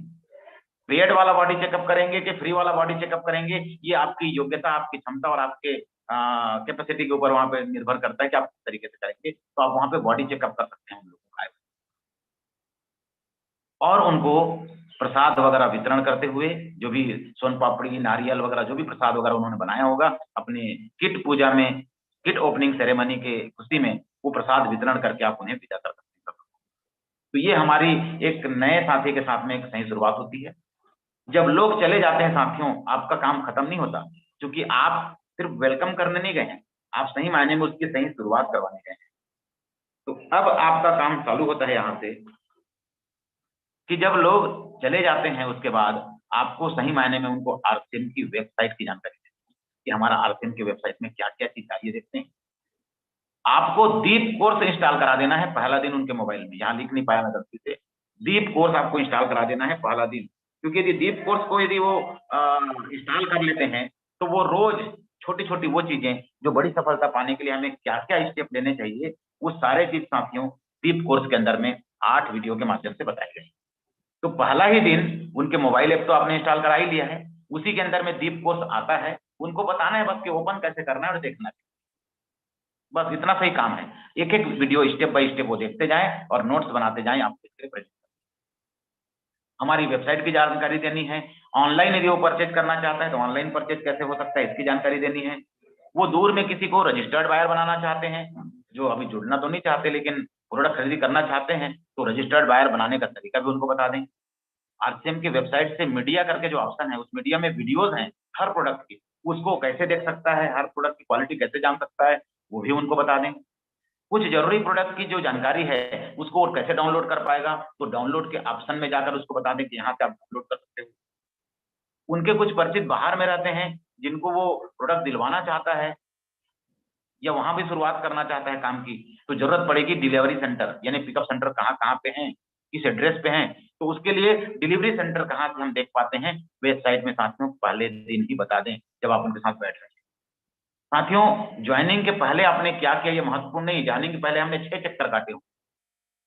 पेड वाला बॉडी चेकअप करेंगे कि फ्री वाला बॉडी चेकअप करेंगे, ये आपकी योग्यता, आपकी क्षमता और आपके कैपेसिटी के ऊपर वहां पे निर्भर करता है कि आप किस तरीके से करेंगे। तो आप वहां पे बॉडी चेकअप कर सकते हैं उन लोगों का, और उनको प्रसाद वगैरह वितरण करते हुए, जो भी सोन पापड़ी, नारियल वगैरह जो भी प्रसाद वगैरह उन्होंने बनाया होगा अपने किट पूजा में, किट ओपनिंग सेरेमनी के खुशी में, वो प्रसाद वितरण करके आप उन्हें विदा कर सकते हैं। तो ये हमारी एक नए साथी के साथ में एक सही शुरुआत होती है। जब लोग चले जाते हैं साथियों, आपका काम खत्म नहीं होता, क्योंकि आप सिर्फ वेलकम करने नहीं गए हैं, आप सही मायने में उसकी सही शुरुआत करवाने गए हैं। तो अब आपका काम चालू होता है यहाँ से कि जब लोग चले जाते हैं उसके बाद आपको सही मायने में उनको आरसीएम की वेबसाइट की जानकारी देनी है कि हमारा आरसीएम की वेबसाइट में क्या क्या चीज चाहिए। देखते हैं, आपको दीप कोर्स इंस्टॉल करा देना है पहला दिन उनके मोबाइल में। यहाँ लिख नहीं पाया मैं गलती से, दीप कोर्स आपको इंस्टॉल करा देना है पहला दिन। क्योंकि यदि दीप कोर्स को यदि वो इंस्टॉल कर लेते हैं तो वो रोज छोटी छोटी वो चीजें जो बड़ी सफलता पाने के लिए हमें क्या क्या स्टेप लेने चाहिए, वो सारे चीज साथियों दीप कोर्स के अंदर में 8 वीडियो के माध्यम से बताए गए। तो पहला ही दिन उनके मोबाइल ऐप तो आपने इंस्टॉल करा ही लिया है, उसी के अंदर में दीप कोर्स आता है, उनको बताना है बस कि ओपन कैसे करना है और देखना है। बस इतना सही काम है। एक एक वीडियो स्टेप बाय स्टेप वो देखते जाएं और नोट्स बनाते जाएं। आपको इसके लिए प्रेजेंट हमारी वेबसाइट की जानकारी देनी है। ऑनलाइन यदि वो परचेज करना चाहता है तो ऑनलाइन परचेज कैसे हो सकता है इसकी जानकारी देनी है। वो दूर में किसी को रजिस्टर्ड बायर बनाना चाहते हैं, जो अभी जुड़ना तो नहीं चाहते लेकिन प्रोडक्ट खरीदी करना चाहते हैं, तो रजिस्टर्ड बायर बनाने का तरीका भी उनको बता दें। आरसीएम की वेबसाइट से मीडिया करके जो ऑप्शन है, उस मीडिया में वीडियोज हैं हर प्रोडक्ट की, उसको कैसे देख सकता है, हर प्रोडक्ट की क्वालिटी कैसे जान सकता है, वो भी उनको बता दें। कुछ जरूरी प्रोडक्ट की जो जानकारी है उसको वो कैसे डाउनलोड कर पाएगा, तो डाउनलोड के ऑप्शन में जाकर उसको बता दें कि यहाँ से आप डाउनलोड कर सकते हो। उनके कुछ परिचित बाहर में रहते हैं जिनको वो प्रोडक्ट दिलवाना चाहता है या वहां भी शुरुआत करना चाहता है काम की, तो जरूरत पड़ेगी डिलीवरी सेंटर, यानी पिकअप सेंटर कहाँ कहाँ पे हैं, किस एड्रेस पे हैं। तो उसके लिए डिलीवरी सेंटर कहाँ से हम देख पाते हैं, वेबसाइट में साथियों पहले दिन ही बता दें जब आप उनके साथ बैठ रहे हैं। साथियों ज्वाइनिंग के पहले आपने क्या किया ये महत्वपूर्ण नहीं। ज्वाइनिंग के पहले हमने 6 चक्कर काटे हो,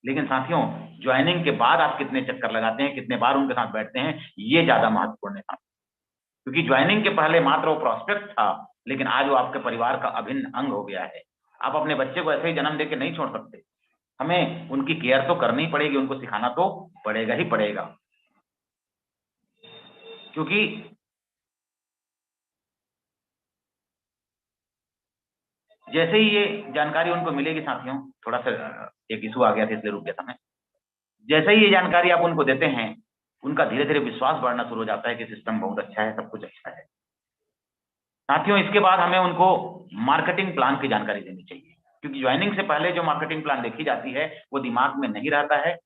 लेकिन साथियों ज्वाइनिंग के बाद आप कितने चक्कर लगाते हैं, कितने बार उनके साथ बैठते हैं, ये ज्यादा महत्वपूर्ण है। क्योंकि ज्वाइनिंग के पहले मात्र वो प्रोस्पेक्ट था, लेकिन आज वो आपके परिवार का अभिन्न अंग हो गया है। आप अपने बच्चे को ऐसे ही जन्म देके नहीं छोड़ सकते, हमें उनकी केयर तो करनी पड़ेगी, उनको सिखाना तो पड़ेगा ही पड़ेगा। क्योंकि जैसे ही ये जानकारी उनको मिलेगी साथियों, थोड़ा सा एक इशू आ गया था इसलिए रुक गया था मैं। जैसे ही ये जानकारी आप उनको देते हैं, उनका धीरे धीरे विश्वास बढ़ना शुरू हो जाता है कि सिस्टम बहुत अच्छा है, सब कुछ अच्छा है। साथियों इसके बाद हमें उनको मार्केटिंग प्लान की जानकारी देनी चाहिए। क्योंकि ज्वाइनिंग से पहले जो मार्केटिंग प्लान देखी जाती है वो दिमाग में नहीं रहता है,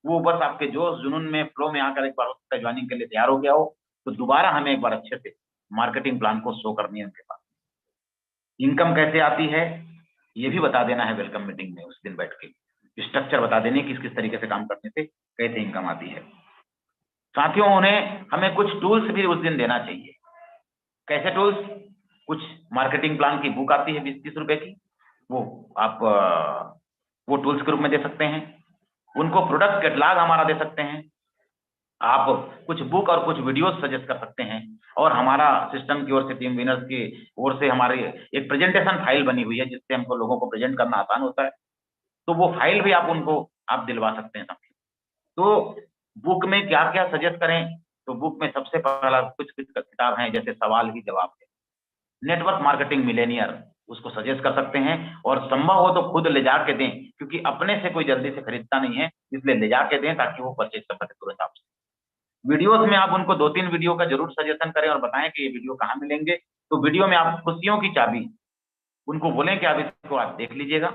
वो बस आपके जोश जुनून में फ्लो में आकर एक बार हो सकता है ज्वाइनिंग के लिए तैयार हो गया हो, तो दोबारा हमें एक बार अच्छे से मार्केटिंग प्लान को शो करनी है उनके पास। इनकम कैसे आती है ये भी बता देना है वेलकम मीटिंग में उस दिन बैठ के, स्ट्रक्चर बता देने किस किस तरीके से काम करने से कैसे इनकम आती है। साथियों उन्हें हमें कुछ टूल्स भी उस दिन देना चाहिए। कैसे टूल्स? कुछ मार्केटिंग प्लान की बुक आती है 20-30 रुपए की, वो आप वो टूल्स के रूप में दे सकते हैं। उनको प्रोडक्ट कैटलॉग हमारा दे सकते हैं। आप कुछ बुक और कुछ वीडियोस सजेस्ट कर सकते हैं। और हमारा सिस्टम की ओर से, टीम विनर्स की ओर से हमारी एक प्रेजेंटेशन फाइल बनी हुई है जिससे हमको लोगों को प्रेजेंट करना आसान होता है, तो वो फाइल भी आप उनको आप दिलवा सकते हैं साथियों। तो बुक में क्या क्या सजेस्ट करें? तो बुक में सबसे पहला कुछ कुछ किताब हैं, जैसे सवाल ही जवाब है, नेटवर्क मार्केटिंग मिलेनियर, उसको सजेस्ट कर सकते हैं। और संभव हो तो खुद ले जाके दें, क्योंकि अपने से कोई जल्दी से खरीदता नहीं है, इसलिए ले जाके दें ताकि वो परचेज कर सके तुरंत आपसे। वीडियोस में आप उनको 2-3 वीडियो का जरूर सजेशन करें और बताएं कि ये वीडियो कहाँ मिलेंगे। तो वीडियो में आप खुशियों की चाबी उनको बोलें कि आप इसको आप देख लीजिएगा।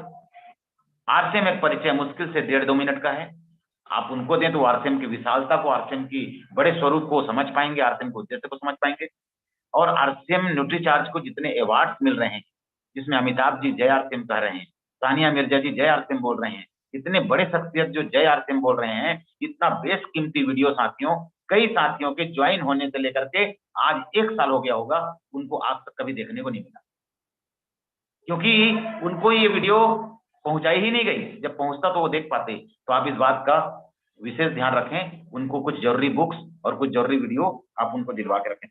आरसीएम एक परिचय मुश्किल से 1.5-2 मिनट का है, आप उनको दें तो आरसीएम की विशालता को, आरसीएम की बड़े स्वरूप को समझ पाएंगे, आरसीएम के उद्देश्य को समझ पाएंगे। और आरसीएम न्यूट्रीचार्ज को जितने अवार्ड्स मिल रहे हैं, जिसमें अमिताभ जी जय आरसीएम कह रहे हैं, सानिया मिर्जा जी जय आरसीएम बोल रहे हैं, इतने बड़े शख्सियत जो जय आरसीएम बोल रहे हैं, इतना बेशकीमती वीडियो साथियों, कई साथियों के ज्वाइन होने से लेकर के आज 1 साल हो गया होगा, उनको आज तक कभी देखने को नहीं मिला, क्योंकि उनको ये वीडियो पहुंचाई ही नहीं गई। जब पहुंचता तो वो देख पाते। तो आप इस बात का विशेष ध्यान रखें, उनको कुछ जरूरी बुक्स और कुछ जरूरी वीडियो आप उनको दिलवा के रखें।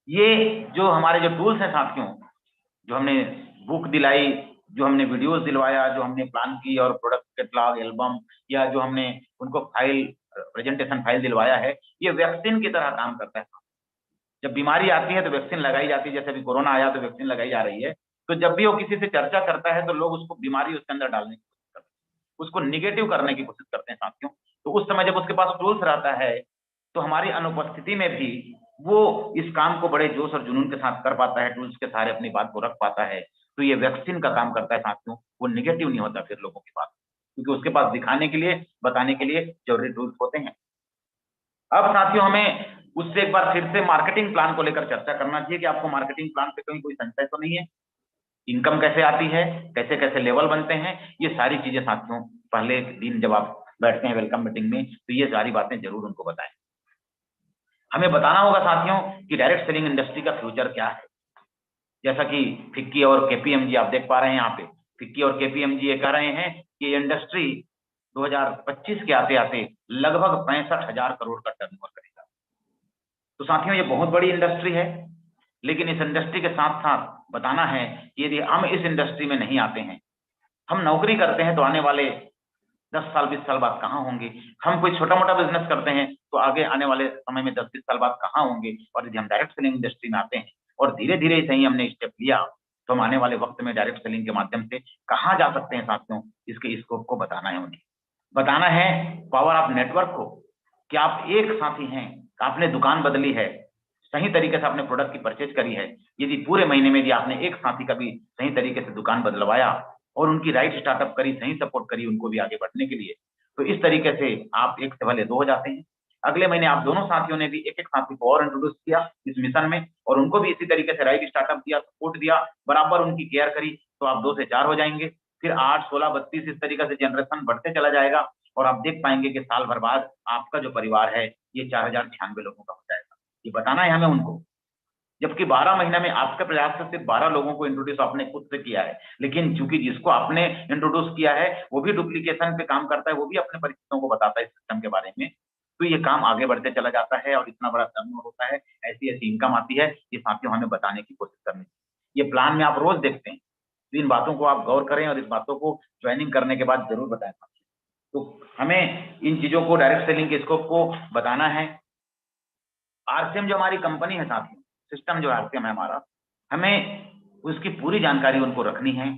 ये जो हमारे जो टूल्स हैं साथियों, जो हमने बुक दिलाई, जो हमने वीडियोस दिलवाया, जो हमने प्लान की और प्रोडक्ट कैटलॉग एल्बम, या जो हमने उनको फाइल प्रेजेंटेशन फाइल दिलवाया है, ये वैक्सीन की तरह काम करता है। जब बीमारी आती है तो वैक्सीन लगाई जाती है, जैसे अभी कोरोना आया तो वैक्सीन लगाई जा रही है। तो जब भी वो किसी से चर्चा करता है तो लोग उसको बीमारी उसके अंदर डालने की कोशिश करते हैं, उसको निगेटिव करने की कोशिश करते हैं साथियों। तो उस समय जब उसके पास टूल्स रहता है तो हमारी अनुपस्थिति में भी वो इस काम को बड़े जोश और जुनून के साथ कर पाता है, टूल्स के सहारे अपनी बात को रख पाता है। तो ये वैक्सीन का काम करता है साथियों, वो निगेटिव नहीं होता फिर लोगों के पास, क्योंकि उसके पास दिखाने के लिए, बताने के लिए जरूरी टूल्स होते हैं। अब साथियों हमें उससे एक बार फिर से मार्केटिंग प्लान को लेकर चर्चा करना चाहिए कि आपको मार्केटिंग प्लान पे कहीं कोई संशय तो नहीं है, इनकम कैसे आती है, कैसे कैसे लेवल बनते हैं, ये सारी चीजें साथियों पहले दिन जब आप बैठते हैं वेलकम मीटिंग में तो ये सारी बातें जरूर उनको बताएं। हमें बताना होगा साथियों कि डायरेक्ट सेलिंग इंडस्ट्री का फ्यूचर क्या है। जैसा कि फिक्की और केपीएमजी आप देख पा रहे हैं यहाँ पे, फिक्की और केपीएमजी ये कह रहे हैं कि इंडस्ट्री 2025 के आते आते लगभग 65,000 करोड़ का टर्नओवर करेगा। तो साथियों ये बहुत बड़ी इंडस्ट्री है, लेकिन इस इंडस्ट्री के साथ साथ बताना है कि यदि हम इस इंडस्ट्री में नहीं आते हैं, हम नौकरी करते हैं तो आने वाले 10 साल 20 साल बाद कहाँ होंगे, हम कोई छोटा मोटा बिजनेस करते हैं तो आगे आने वाले समय में 10-20 साल बाद कहाँ होंगे। और यदि हम डायरेक्ट सेलिंग इंडस्ट्री में आते हैं और धीरे धीरे सही हमने स्टेप लिया तो हम आने वाले वक्त में डायरेक्ट सेलिंग के माध्यम से कहाँ जा सकते हैं साथियों, इसके स्कोप को बताना है उन्हें। बताना है पावर ऑफ नेटवर्क को, कि आप एक साथी हैं, आपने दुकान बदली है, सही तरीके से आपने प्रोडक्ट की परचेज करी है, यदि पूरे महीने में यदि आपने एक साथी का भी सही तरीके से दुकान बदलवाया और उनकी राइट स्टार्टअप करी, सही सपोर्ट करी उनको भी आगे बढ़ने के लिए, तो इस तरीके से आप एक से भले 2 हो जाते हैं। अगले महीने आप दोनों साथियों ने भी एक-एक साथी को और इंट्रोड्यूस किया इस मिशन में और उनको भी इसी तरीके से राइट स्टार्टअप दिया, सपोर्ट दिया, बराबर उनकी केयर करी, तो आप 2 से 4 हो जाएंगे। फिर 8, 16, 32 इस तरीके से जनरेशन बढ़ते चला जाएगा और आप देख पाएंगे कि साल भर बाद आपका जो परिवार है ये 4096 लोगों का हो जाएगा। ये बताना है हमें उनको, जबकि 12 महीने में आपके प्रयास से सिर्फ 12 लोगों को इंट्रोड्यूस आपने खुद से किया है, लेकिन चूंकि जिसको आपने इंट्रोड्यूस किया है वो भी डुप्लीकेशन पे काम करता है, वो भी अपने परिचितों को बताता है इस सिस्टम के बारे में, तो ये काम आगे बढ़ते चला जाता है और इतना बड़ा टर्नओवर होता है, ऐसी ऐसी इनकम आती है। ये साथियों हमें बताने की कोशिश करनी चाहिए। ये प्लान में आप रोज देखते हैं, तो इन बातों को आप गौर करें और इस बातों को ज्वाइनिंग करने के बाद जरूर बताएं। तो हमें इन चीजों को, डायरेक्ट सेलिंग के स्कोप को बताना है। आरसीएम जो हमारी कंपनी है साथियों, सिस्टम जो आरसीएम है हमारा, हमें उसकी पूरी जानकारी उनको रखनी है।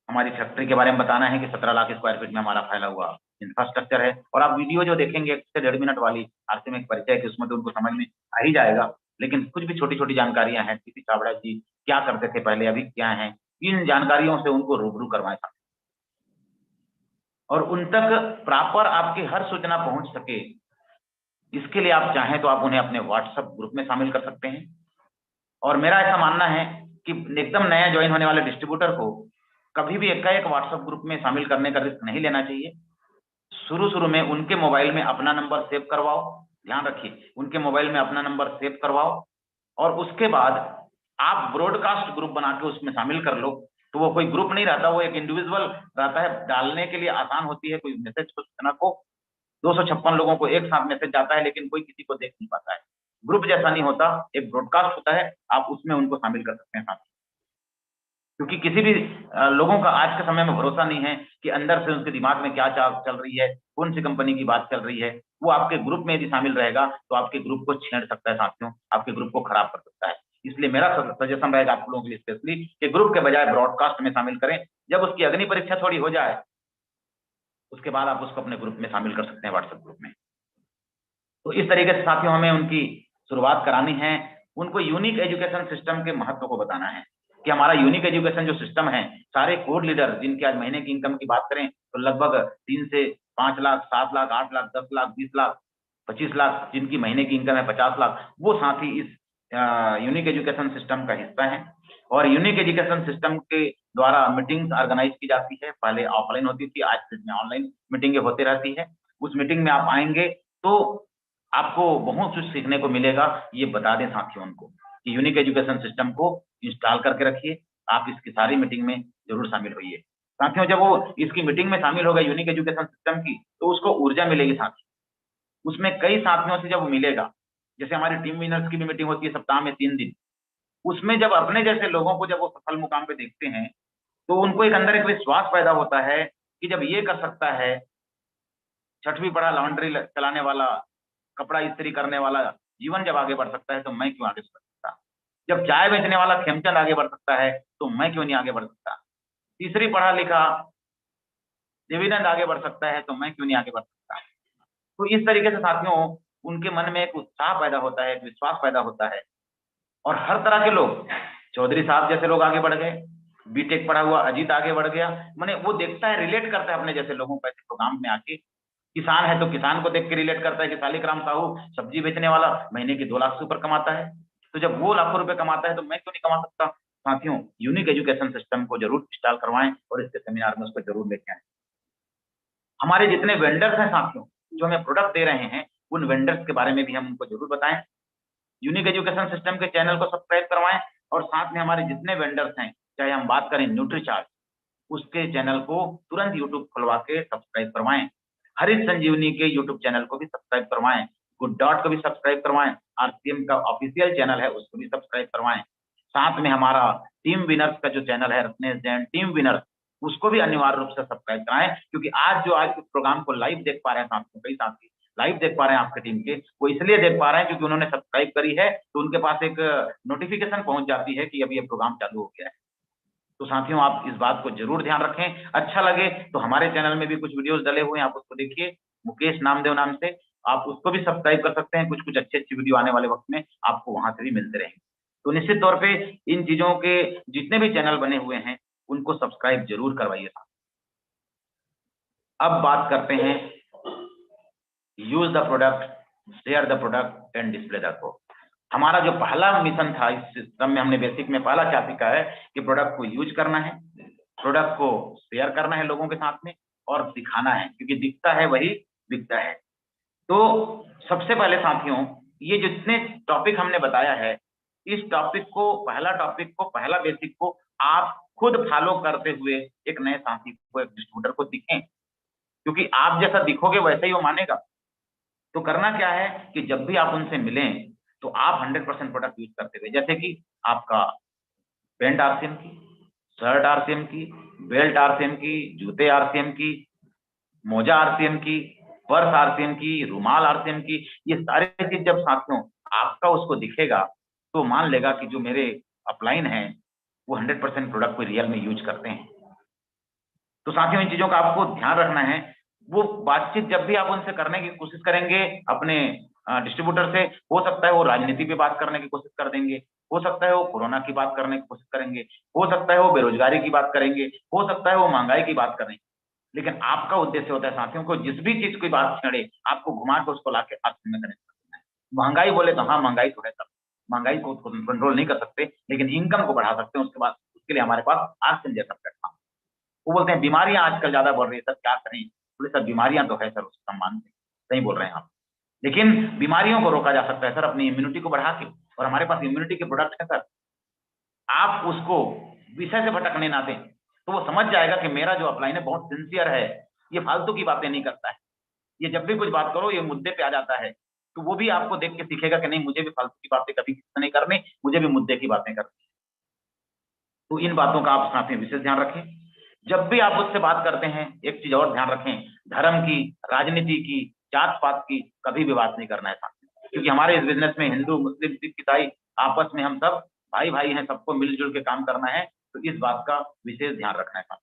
हमारी फैक्ट्री के बारे में बताना है कि 17 लाख स्क्वायर फीट में हमारा फैला हुआ इंफ्रास्ट्रक्चर है। और आप वीडियो जो देखेंगे 1 से 1.5 मिनट वाली आरसीएम एक परिचय की, उसमें तो उनको समझ में आ ही जाएगा लेकिन कुछ भी छोटी छोटी जानकारियां हैं, किसी छाबड़ा जी क्या करते थे पहले, अभी क्या है, इन जानकारियों से उनको रूबरू करवाएं और उन तक प्रॉपर आपकी हर सूचना पहुंच सके। इसके लिए आप चाहें तो आप उन्हें अपने व्हाट्सएप ग्रुप में शामिल कर सकते हैं। और मेरा ऐसा मानना है कि एकदम नया ज्वाइन होने वाले डिस्ट्रीब्यूटर को कभी भी एकाएक व्हाट्सएप ग्रुप में शामिल करने का रिस्क नहीं लेना चाहिए। शुरू शुरू में उनके मोबाइल में अपना नंबर सेव करवाओ, ध्यान रखिए, उनके मोबाइल में अपना नंबर सेव करवाओ और उसके बाद आप ब्रॉडकास्ट ग्रुप बना के उसमें शामिल कर लो। तो वो कोई ग्रुप नहीं रहता, वो एक इंडिविजुअल रहता है, डालने के लिए आसान होती है। कोई मैसेज को सूचना को 256 लोगों को एक साथ मैसेज जाता है, लेकिन कोई किसी को देख नहीं पाता है। ग्रुप जैसा नहीं होता, एक ब्रॉडकास्ट होता है, आप उसमें उनको शामिल कर सकते हैं साथ। क्योंकि किसी भी लोगों का आज के समय में भरोसा नहीं है कि अंदर से उनके दिमाग में क्या चल रही है, कौन सी कंपनी की बात चल रही है। वो आपके ग्रुप में यदि शामिल रहेगा तो आपके ग्रुप को छेड़ सकता है साथियों, आपके ग्रुप को खराब कर सकता है। इसलिए मेरा सजेशन रहेगा आप लोगों के लिए स्पेशली कि ग्रुप के बजाय ब्रॉडकास्ट में शामिल करें। जब उसकी अग्नि परीक्षा थोड़ी हो जाए उसके बाद आप उसको अपने ग्रुप में शामिल कर सकते हैं, व्हाट्सएप ग्रुप में। तो इस तरीके से साथियों हमें उनकी शुरुआत करानी है, उनको यूनिक एजुकेशन सिस्टम के महत्व को बताना है कि हमारा यूनिक एजुकेशन जो सिस्टम है, सारे कोड लीडर जिनकी आज महीने की इनकम की बात करें तो लगभग 3 से 5 लाख, 7 लाख, 8 लाख, 10 लाख, 20 लाख, 25 लाख, जिनकी महीने की इनकम है 50 लाख, वो साथी इस यूनिक एजुकेशन सिस्टम का हिस्सा है। और यूनिक एजुकेशन सिस्टम के द्वारा मीटिंग्स ऑर्गेनाइज की जाती है। पहले ऑफलाइन होती थी, आज ऑनलाइन मीटिंगें होती रहती है। उस मीटिंग में आप आएंगे तो आपको बहुत कुछ सीखने को मिलेगा। ये बता दें साथियों उनको कि यूनिक एजुकेशन सिस्टम को इंस्टॉल करके रखिए, आप इसकी सारी मीटिंग में जरूर शामिल होइए। साथियों जब वो इसकी मीटिंग में शामिल होगा यूनिक एजुकेशन सिस्टम की, तो उसको ऊर्जा मिलेगी साथियों। उसमें कई साथियों से जब वो मिलेगा, जैसे हमारी टीम विनर्स की भी मीटिंग होती है सप्ताह में 3 दिन, उसमें जब अपने जैसे लोगों को जब वो सफल मुकाम पे देखते हैं तो उनको एक अंदर एक विश्वास पैदा होता है कि जब ये कर सकता है, छठवीं पढ़ा लॉन्ड्री चलाने वाला, कपड़ा इस्त्री करने वाला जीवन जब आगे बढ़ सकता है तो मैं क्यों आगे बढ़ सकता। जब चाय बेचने वाला खेमचंद आगे बढ़ सकता है तो मैं क्यों नहीं आगे बढ़ सकता। तीसरी पढ़ा लिखा देवीनंद आगे बढ़ सकता है तो मैं क्यों नहीं आगे बढ़ सकता। तो इस तरीके से साथियों उनके मन में एक उत्साह पैदा होता है, एक विश्वास पैदा होता है। और हर तरह के लोग, चौधरी साहब जैसे लोग आगे बढ़ गए, बीटेक पढ़ा हुआ अजीत आगे बढ़ गया, माने वो देखता है, रिलेट करता है अपने जैसे लोगों को ऐसे प्रोग्राम में आके। किसान है तो किसान को देख के रिलेट करता है कि शालिग्राम साहू सब्जी बेचने वाला महीने की 2 लाख से ऊपर कमाता है, तो जब वो लाखों रुपए कमाता है तो मैं क्यों नहीं कमा सकता। साथियों यूनिक एजुकेशन सिस्टम को जरूर इंस्टॉल करवाएं और इसके सेमिनार में उसको जरूर लेके आए। हमारे जितने वेंडर्स हैं साथियों जो हमें प्रोडक्ट दे रहे हैं, उन वेंडर्स के बारे में भी हम उनको जरूर बताएं। यूनिक एजुकेशन सिस्टम के चैनल को सब्सक्राइब करवाएं और साथ में हमारे जितने वेंडर्स हैं, चाहे हम बात करें न्यूट्रीचार्ज, उसके चैनल को तुरंत यूट्यूब खुलवा के सब्सक्राइब करवाएं। हरित संजीवनी के यूट्यूब चैनल को भी सब्सक्राइब करवाएं, गुड डॉट को भी सब्सक्राइब करवाएं, आरसीएम का ऑफिशियल चैनल है उसको भी सब्सक्राइब करवाएं। साथ में हमारा टीम विनर्स का जो चैनल है रत्नेश जैन टीम विनर्स, उसको भी अनिवार्य रूप से सब्सक्राइब कराएं। क्योंकि आज इस प्रोग्राम को लाइव देख पा रहे हैं साथियों, कई साथी लाइव देख पा रहे हैं आपके टीम के, वो इसलिए देख पा रहे हैं क्योंकि उन्होंने सब्सक्राइब करी है, तो उनके पास एक नोटिफिकेशन पहुंच जाती है कि अभी ये प्रोग्राम चालू हो गया है। तो साथियों आप इस बात को जरूर ध्यान रखें। अच्छा लगे तो हमारे चैनल में भी कुछ वीडियोस डले हुए हैं, आप उसको देखिए, मुकेश नामदेव नाम से, आप उसको भी सब्सक्राइब कर सकते हैं। कुछ कुछ अच्छी अच्छी वीडियो आने वाले वक्त में आपको वहां से भी मिलते रहेंगे। तो निश्चित तौर पे इन चीजों के जितने भी चैनल बने हुए हैं उनको सब्सक्राइब जरूर करवाइए। अब बात करते हैं use the product, share the product and display the product. हमारा जो पहला मिशन था इस सिस्टम में, हमने बेसिक में पहला क्या सीखा है कि प्रोडक्ट को यूज करना है, प्रोडक्ट को शेयर करना है लोगों के साथ में और दिखाना है, क्योंकि दिखता है वही बिकता है। तो सबसे पहले साथियों ये जितने टॉपिक हमने बताया है, इस टॉपिक को, पहला बेसिक को आप खुद फॉलो करते हुए एक नए साथी को, एक डिस्ट्रीब्यूटर को दिखें, क्योंकि आप जैसा दिखोगे वैसे ही वो मानेगा। तो करना क्या है कि जब भी आप उनसे मिलें तो आप 100% प्रोडक्ट यूज करते हुए, जैसे कि आपका पेंट आरसीएम की, शर्ट आरसीएम की, बेल्ट आरसीएम की, जूते आरसीएम की, मोजा आरसीएम की, पर्स आरसीएम की, रुमाल आरसीएम की, ये सारे चीज जब साथियों आपका उसको दिखेगा तो मान लेगा कि जो मेरे अपलाइन है वो 100% प्रोडक्ट को रियल में यूज करते हैं। तो साथियों इन चीजों का आपको ध्यान रखना है। वो बातचीत जब भी आप उनसे करने की कोशिश करेंगे अपने डिस्ट्रीब्यूटर से, हो सकता है वो राजनीति पे बात करने की कोशिश कर देंगे, हो सकता है वो कोरोना की बात करने की कोशिश करेंगे, हो सकता है वो बेरोजगारी की बात करेंगे, हो सकता है वो महंगाई की बात करेंगे। लेकिन आपका उद्देश्य होता है साथियों को जिस भी चीज की बात छेड़े, आपको घुमा के उसको लाके आपसे में कनेक्ट करना है। महंगाई बोले तो हाँ महंगाई तो है सब, महंगाई को कंट्रोल नहीं कर सकते, लेकिन इनकम को बढ़ा सकते हैं। उसके बाद उसके लिए हमारे पास ऑक्सीजन जैसा प्लेटफॉर्म। वो बोलते हैं बीमारियां आजकल ज्यादा बढ़ रही है सर, क्या करें? बोले सर बीमारियां तो है सर, उसको हम मानते हैं, सही बोल रहे हैं आप। लेकिन बीमारियों को रोका जा सकता है सर अपनी इम्यूनिटी को बढ़ा के, और हमारे पास इम्यूनिटी के प्रोडक्ट है सर। आप उसको विषय से भटकने ना दें, तो वो समझ जाएगा कि मेरा जो अपलाइन है बहुत सिंसियर है, ये फालतू की बातें नहीं करता है, ये जब भी कुछ बात करो ये मुद्दे पे आ जाता है। तो वो भी आपको देख के सीखेगा कि नहीं, मुझे भी फालतू की बातें कभी किसी से नहीं करनी, मुझे भी मुद्दे की बातें करनी। तो इन बातों का आप साथ में विशेष ध्यान रखें। जब भी आप उससे बात करते हैं, एक चीज और ध्यान रखें, धर्म की, राजनीति की, जात पात की कभी भी बात नहीं करना है साथ में। क्योंकि हमारे इस बिजनेस में हिंदू मुस्लिम सिख ईसाई आपस में हम सब भाई भाई हैं, सबको मिलजुल के काम करना है। तो इस बात का विशेष ध्यान रखना है साथ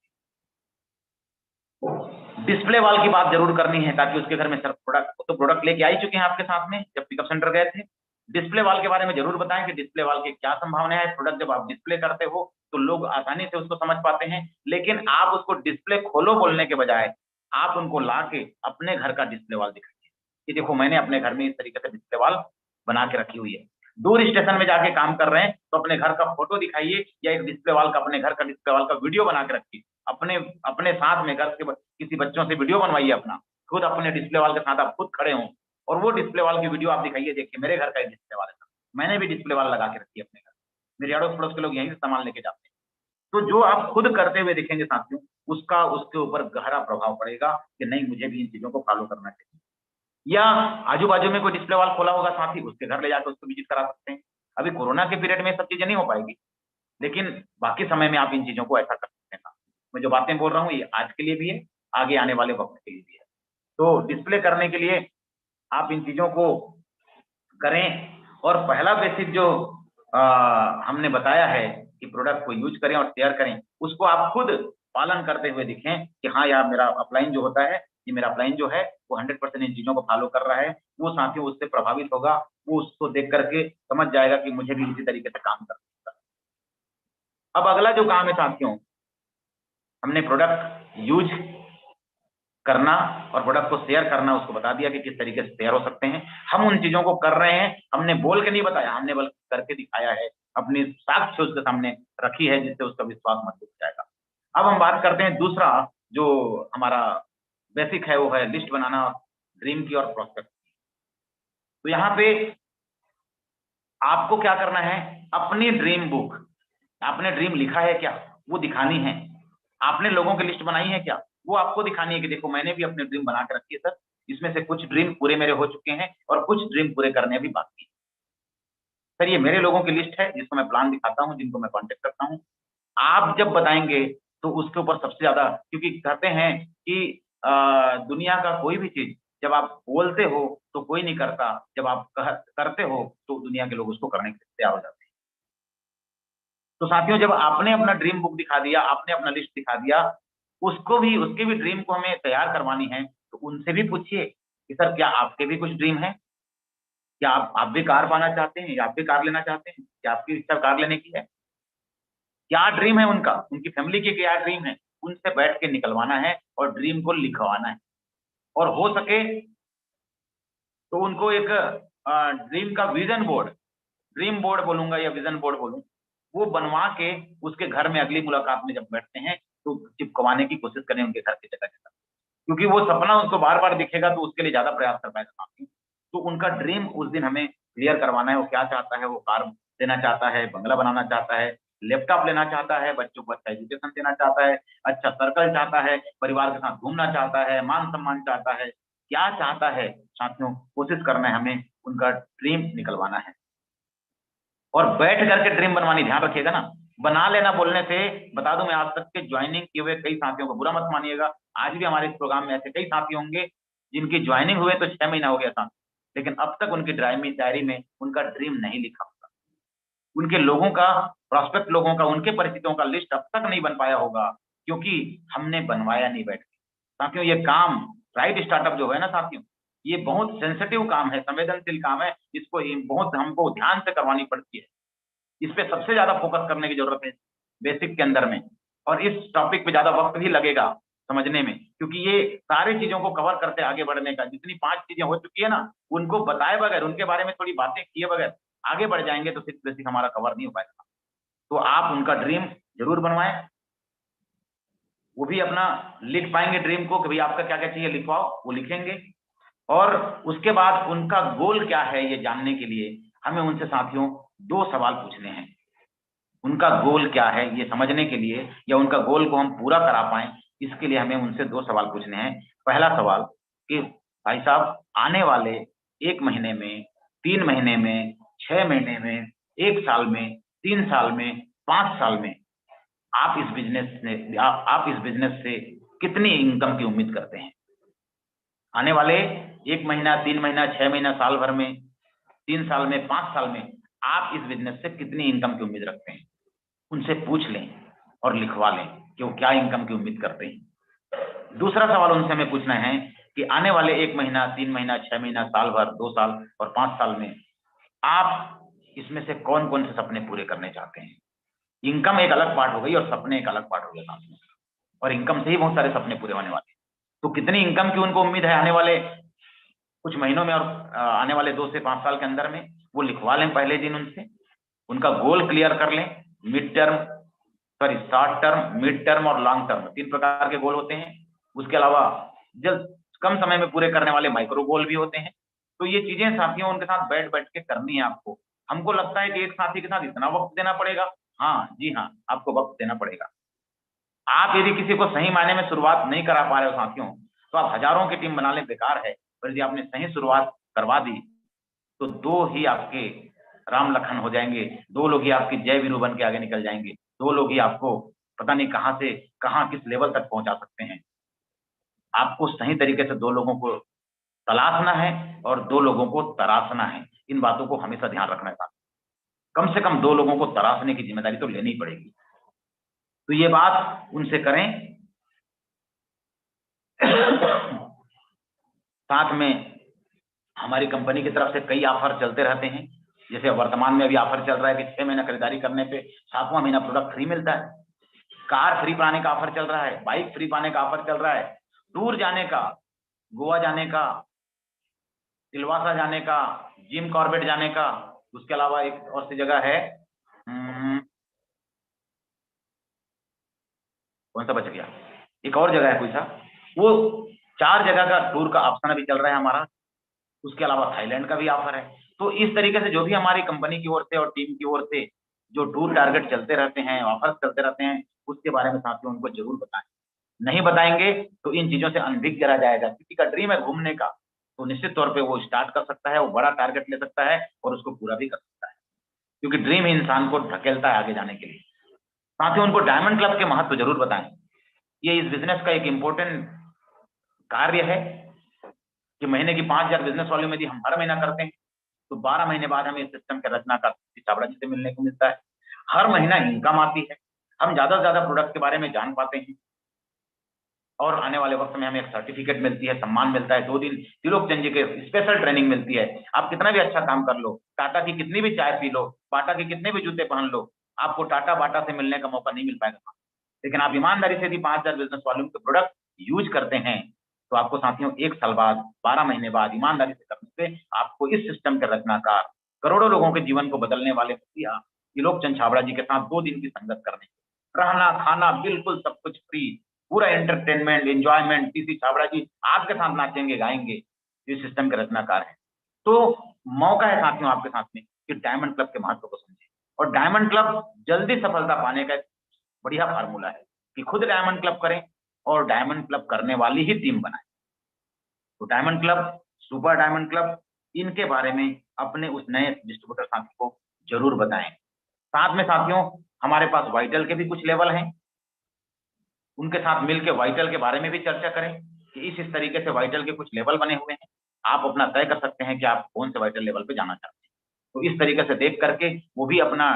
में। डिस्प्ले वॉल की बात जरूर करनी है, ताकि उसके घर में सर प्रोडक्ट तो प्रोडक्ट लेके आ ही चुके हैं आपके साथ में जब पिकअप सेंटर गए थे। डिस्प्ले वॉल के बारे में जरूर बताएं कि डिस्प्ले वॉल की क्या संभावना है। प्रोडक्ट जब आप डिस्प्ले करते हो तो लोग आसानी से उसको समझ पाते हैं, लेकिन आप उसको डिस्प्ले खोलो बोलने के बजाय आप उनको ला के अपने घर का डिस्प्ले वॉल दिखाइए कि देखो मैंने अपने घर में इस तरीके से डिस्प्ले वॉल बना के रखी हुई है। दूर स्टेशन में जाके काम कर रहे हैं तो अपने घर का फोटो दिखाइए, या एक डिस्प्ले वॉल का, अपने घर का डिस्प्ले वॉल का वीडियो बना के रखिए। अपने अपने साथ में घर के किसी बच्चों से वीडियो बनवाइए अपना, खुद अपने डिस्प्ले वॉल के साथ आप खुद खड़े हों, और वो डिस्प्ले वॉल की वीडियो आप दिखाइए, देखिए मेरे घर का एक डिस्प्ले वॉल है, मैंने भी डिस्प्ले वॉल लगा के रखी है अपने घर, मेरे अड़ोस पड़ोस के लोग यहीं से सामान लेके जाते हैं। तो जो आप खुद करते हुए दिखेंगे साथियों, उसका उसके ऊपर गहरा प्रभाव पड़ेगा कि नहीं मुझे भी इन चीजों को फॉलो करना चाहिए। या आजू बाजू में कोई डिस्प्ले वॉल खोला होगा साथी, उसके घर ले जाकर उसको विजिट करा सकते हैं। अभी कोरोना के पीरियड में सब चीजें नहीं हो पाएगी, लेकिन बाकी समय में आप इन चीजों को ऐसा कर सकते हैं। मैं जो बातें बोल रहा हूँ ये आज के लिए भी है, आगे आने वाले वक्त के लिए भी है। तो डिस्प्ले करने के लिए आप इन चीजों को करें। और पहला बेसिक जो हमने बताया है कि प्रोडक्ट को यूज करें और शेयर करें, उसको आप खुद पालन करते हुए दिखें कि हाँ यार मेरा अपलाइन जो होता है, ये मेरा अपलाइन जो है वो 100% इन चीजों को फॉलो कर रहा है। वो साथियों उससे प्रभावित होगा, वो उसको देख करके समझ जाएगा कि मुझे भी इसी तरीके से काम करना है। अब अगला जो काम है साथियों, हमने प्रोडक्ट यूज करना और प्रोडक्ट को शेयर करना उसको बता दिया कि किस तरीके से शेयर हो सकते हैं। हम उन चीजों को कर रहे हैं, हमने बोल के नहीं बताया, हमने बल्कि करके दिखाया है, अपनी साक्ष्य उसके सामने रखी है, जिससे उसका विश्वास मजबूत हो जाएगा। अब हम बात करते हैं दूसरा जो हमारा बेसिक है, वो है लिस्ट बनाना ड्रीम की और प्रोस्पेक्ट। तो यहाँ पे आपको क्या करना है, अपनी ड्रीम बुक, आपने ड्रीम लिखा है क्या वो दिखानी है। आपने लोगों की लिस्ट बनाई है क्या, वो आपको दिखानी है कि देखो मैंने भी अपनी ड्रीम बना के रखी है सर, इसमें से कुछ ड्रीम पूरे मेरे हो चुके हैं और कुछ ड्रीम पूरे करने अभी बाकी है। सर ये मेरे लोगों की लिस्ट है जिसको मैं प्लान दिखाता हूँ, जिनको मैं कांटेक्ट करता हूँ। आप जब बताएंगे तो उसके ऊपर सबसे ज्यादा, क्योंकि कहते हैं कि दुनिया का कोई भी चीज जब आप बोलते हो तो कोई नहीं करता, जब आप करते हो तो दुनिया के लोग उसको करने के लिए तैयार हो जाते हैं। तो साथियों जब आपने अपना ड्रीम बुक दिखा दिया, आपने अपना लिस्ट दिखा दिया, उसको भी, उसके भी ड्रीम को हमें तैयार करवानी है, तो उनसे भी पूछिए कि सर क्या आपके भी कुछ ड्रीम है, क्या आप भी कार पाना चाहते हैं, या आप भी कार लेना चाहते हैं, क्या आपकी इच्छा कार लेने की है, क्या ड्रीम है उनका, उनकी फैमिली की क्या ड्रीम है, उनसे बैठ के निकलवाना है और ड्रीम को लिखवाना है। और हो सके तो उनको एक ड्रीम का विजन बोर्ड, ड्रीम बोर्ड बोलूंगा या विजन बोर्ड बोलूं, वो बनवा के उसके घर में अगली मुलाकात में जब बैठते हैं तो चिपकवाने की कोशिश करें उनके घर की जगह जगह, क्योंकि वो सपना उसको बार बार दिखेगा तो उसके लिए ज्यादा प्रयास कर पाएगा साथी। तो उनका ड्रीम उस दिन हमें क्लियर करवाना है, वो क्या चाहता है, वो कार लेना चाहता है, बंगला बनाना चाहता है, लैपटॉप लेना चाहता है, बच्चों को अच्छा एजुकेशन देना चाहता है, अच्छा सर्कल चाहता है, परिवार के साथ घूमना चाहता है, मान सम्मान चाहता है, क्या चाहता है साथियों, कोशिश करना है हमें उनका ड्रीम निकलवाना है। और बैठ करके ड्रीम बनवानी, ध्यान रखिएगा ना, बना लेना बोलने से, बता दूं मैं आज तक के ज्वाइनिंग किए हुए कई साथियों को, बुरा मत मानिएगा, आज भी हमारे इस प्रोग्राम में ऐसे कई साथी होंगे जिनकी ज्वाइनिंग हुए तो 6 महीना हो गया था, लेकिन अब तक उनकी डायरी में उनका ड्रीम नहीं लिखा होगा, उनके लोगों का, प्रोस्पेक्ट लोगों का, उनके परिचितों का लिस्ट अब तक नहीं बन पाया होगा, क्योंकि हमने बनवाया नहीं बैठ के। साथियों ये काम राइट स्टार्टअप जो है ना साथियों, ये बहुत सेंसिटिव काम है, संवेदनशील काम है, इसको बहुत हमको ध्यान से करवानी पड़ती है। इस पे सबसे ज्यादा फोकस करने की जरूरत है बेसिक के अंदर में, और इस टॉपिक पे ज्यादा वक्त भी लगेगा समझने में, क्योंकि ये सारी चीजों को कवर करते आगे बढ़ने का, जितनी 5 चीजें हो चुकी है ना, उनको बताए बगैर, उनके बारे में थोड़ी बातें किए बगैर आगे बढ़ जाएंगे तो सिर्फ बेसिक हमारा कवर नहीं हो पाएगा। तो आप उनका ड्रीम जरूर बनवाएं, वो भी अपना लिख पाएंगे ड्रीम को कि भाई आपका क्या क्या चाहिए लिखवाओ, वो लिखेंगे। और उसके बाद उनका गोल क्या है ये जानने के लिए हमें उनसे साथियों 2 सवाल पूछने हैं। उनका गोल क्या है ये समझने के लिए, या उनका गोल को हम पूरा करा पाए, इसके लिए हमें उनसे 2 सवाल पूछने हैं। पहला सवाल कि भाई साहब, आने वाले 1 महीने में, 3 महीने में, 6 महीने में, 1 साल में, 3 साल में, 5 साल में आप इस बिजनेस से कितनी इनकम की उम्मीद करते हैं? आने वाले 1 महीना, 3 महीना, 6 महीना, साल भर में, 3 साल में, 5 साल में आप इस बिजनेस से कितनी इनकम की उम्मीद रखते हैं? उनसे पूछ लें और लिखवा लें कि वो क्या इनकम की उम्मीद करते हैं। दूसरा सवाल उनसे हमें पूछना है कि आने वाले 1 महीना, 3 महीना, 6 महीना, साल भर, 2 साल और 5 साल में आप इसमें से कौन कौन से सपने पूरे करने चाहते हैं? इनकम एक अलग पार्ट हो गई और सपने एक अलग पार्ट हो गया साथ में, और इनकम से ही बहुत सारे सपने पूरे होने वाले हैं। तो कितनी इनकम की उनको उम्मीद है आने वाले कुछ महीनों में और आने वाले 2 से 5 साल के अंदर में, वो लिखवा लें पहले दिन उनसे। उनका गोल क्लियर कर लें, mid term, sorry short term, mid term और लॉन्ग टर्म, 3 प्रकार के गोल होते हैं। उसके अलावा जल्द कम समय में पूरे करने वाले माइक्रो गोल भी होते हैं। तो ये चीजें साथियों उनके साथ बैठ बैठ के करनी है आपको। हमको लगता है कि एक साथी के साथ इतना वक्त देना पड़ेगा, हाँ जी हाँ, आपको वक्त देना पड़ेगा। आप यदि किसी को सही मायने में शुरुआत नहीं करा पा रहे हो साथियों, तो आप हजारों की टीम बना लें, बेकार है। पर यदि आपने सही शुरुआत करवा दी तो 2 ही आपके राम लखन हो जाएंगे, 2 लोग ही आपकी जय वीरू बन के आगे निकल जाएंगे, 2 लोग ही आपको पता नहीं कहां से कहां किस लेवल तक पहुंचा सकते हैं। आपको सही तरीके से 2 लोगों को तलाशना है और 2 लोगों को तराशना है। इन बातों को हमेशा ध्यान रखना है। कम से कम 2 लोगों को तराशने की जिम्मेदारी तो लेनी पड़ेगी। तो ये बात उनसे करें। साथ में हमारी कंपनी की तरफ से कई ऑफर चलते रहते हैं। जैसे वर्तमान में अभी ऑफर चल रहा है कि 6 महीना खरीदारी करने पे 7वां महीना प्रोडक्ट फ्री मिलता है। कार फ्री पाने का ऑफर चल रहा है, बाइक फ्री पाने का ऑफर चल रहा है, टूर जाने का, गोवा जाने का, सिलवासा जाने का, जिम कॉर्बेट जाने का, उसके अलावा एक और सी जगह है, कौन सा बच गया, एक और जगह है कोई सा, वो 4 जगह का टूर का ऑप्शन अभी चल रहा है हमारा। उसके अलावा थाईलैंड का भी ऑफर है। तो इस तरीके से जो भी हमारी कंपनी की ओर से और टीम की ओर से जो टूर टारगेट चलते रहते हैं, ऑफर्स चलते रहते हैं, उसके बारे में साथियों उनको जरूर बताएं। नहीं बताएंगे तो इन चीजों से अनभिज्ञ रह जाएगा। किसी का ड्रीम है घूमने का, तो निश्चित तौर पे वो स्टार्ट कर सकता है, वो बड़ा टारगेट ले सकता है और उसको पूरा भी कर सकता है, क्योंकि ड्रीम ही इंसान को ढकेलता है आगे जाने के लिए। साथियों उनको डायमंड क्लब के महत्व जरूर बताएं। ये इस बिजनेस का एक इम्पोर्टेंट कार्य है कि महीने की 5,000 बिजनेस वॉल्यूम यदि हम हर महीना करते हैं तो 12 महीने बाद हमें इस सिस्टम के रचनाकार छाबड़ा जी से मिलने को मिलता है। हर महीना इनकम आती है, हम ज्यादा से ज्यादा प्रोडक्ट के बारे में जान पाते हैं, और आने वाले वक्त में हमें एक सर्टिफिकेट मिलती है, सम्मान मिलता है। 2 दिन त्रिलोक चंद जी के स्पेशल ट्रेनिंग मिलती है। आप कितना भी अच्छा काम कर लो, टाटा की कितनी भी चाय पी लो, बाटा के कितने भी जूते पहन लो, आपको टाटा बाटा से मिलने का मौका नहीं मिल पाएगा। लेकिन आप ईमानदारी से यदि 5,000 बिजनेस वॉल्यूम के प्रोडक्ट यूज करते हैं तो आपको साथियों 1 साल बाद, 12 महीने बाद ईमानदारी से करने से आपको इस सिस्टम के रचनाकार, करोड़ों लोगों के जीवन को बदलने वाले त्रिलोक चंद छाबड़ा जी के साथ 2 दिन की संगत करने, रहना खाना बिल्कुल सब कुछ फ्री, पूरा एंटरटेनमेंट एंजॉयमेंट, टीसी छाबड़ा जी आपके साथ नाचेंगे गाएंगे, ये सिस्टम के रचनाकार है। तो मौका है साथियों आपके साथ में कि डायमंड क्लब के महत्व को समझें। और डायमंड क्लब जल्दी सफलता पाने का बढ़िया फार्मूला है कि खुद डायमंड क्लब करें और डायमंड क्लब करने वाली ही टीम बनाएं। तो diamond club, super diamond club, इनके बारे में अपने उस नए डिस्ट्रीब्यूटर साथी को जरूर बताएं। साथ में साथियों हमारे पास वाइटल के भी कुछ लेवल हैं, उनके साथ मिलकर वाइटल के बारे में भी चर्चा करें कि इस तरीके से वाइटल के कुछ लेवल बने हुए हैं, आप अपना तय कर सकते हैं कि आप कौन से वाइटल लेवल पे जाना चाहते हैं। तो इस तरीके से देख करके वो भी अपना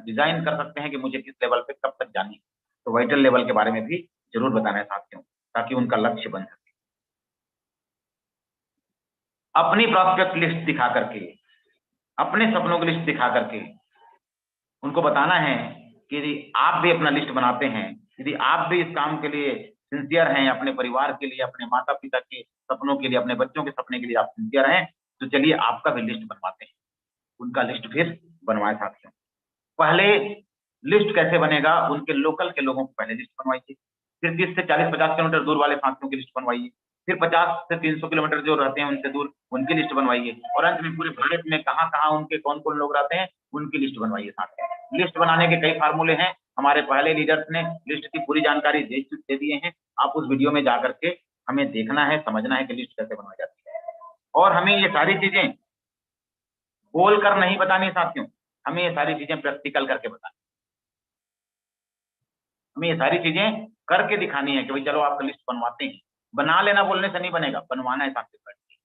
डिजाइन कर सकते हैं कि मुझे किस लेवल पे कब तक जानी है। तो वाइटल लेवल के बारे में भी जरूर बताना है साथियों, ताकि उनका लक्ष्य बन सके। अपनी प्रॉस्पेक्ट लिस्ट दिखा करके, अपने सपनों की लिस्ट दिखा करके उनको बताना है कि यदि आप भी अपना लिस्ट बनाते हैं, यदि आप भी इस काम के लिए सिंसियर हैं, अपने परिवार के लिए, अपने माता पिता के सपनों के लिए, अपने बच्चों के सपने के लिए आप सिंसियर हैं, तो चलिए आपका भी लिस्ट बनवाते हैं। उनका लिस्ट फिर बनवाए साथियों। पहले लिस्ट कैसे बनेगा, उनके लोकल के लोगों को पहले लिस्ट बनवाइए, फिर 30 से 40-50 किलोमीटर दूर वाले साथियों की लिस्ट बनवाइए, फिर 50 से 300 किलोमीटर जो रहते हैं उनसे दूर, उनकी लिस्ट बनवाइए, और अंत में पूरे भारत में कहाँ कहाँ उनके कौन कौन लोग रहते हैं उनकी लिस्ट बनवाइए साथियों। लिस्ट बनाने के कई फार्मूले हैं, हमारे पहले लीडर्स ने लिस्ट की पूरी जानकारी दे दिए हैं। आप उस वीडियो में जाकर के हमें देखना है, समझना है कि लिस्ट कैसे बनाई जाती है, और हमें ये सारी चीजें बोल कर नहीं बतानी साथियों, हमें ये सारी चीजें प्रैक्टिकल करके बतानी, हमें ये सारी चीजें करके दिखानी है कि भाई चलो आपका लिस्ट बनवाते हैं। बना लेना बोलने से नहीं बनेगा, बनवाना है साथियों बैठ के।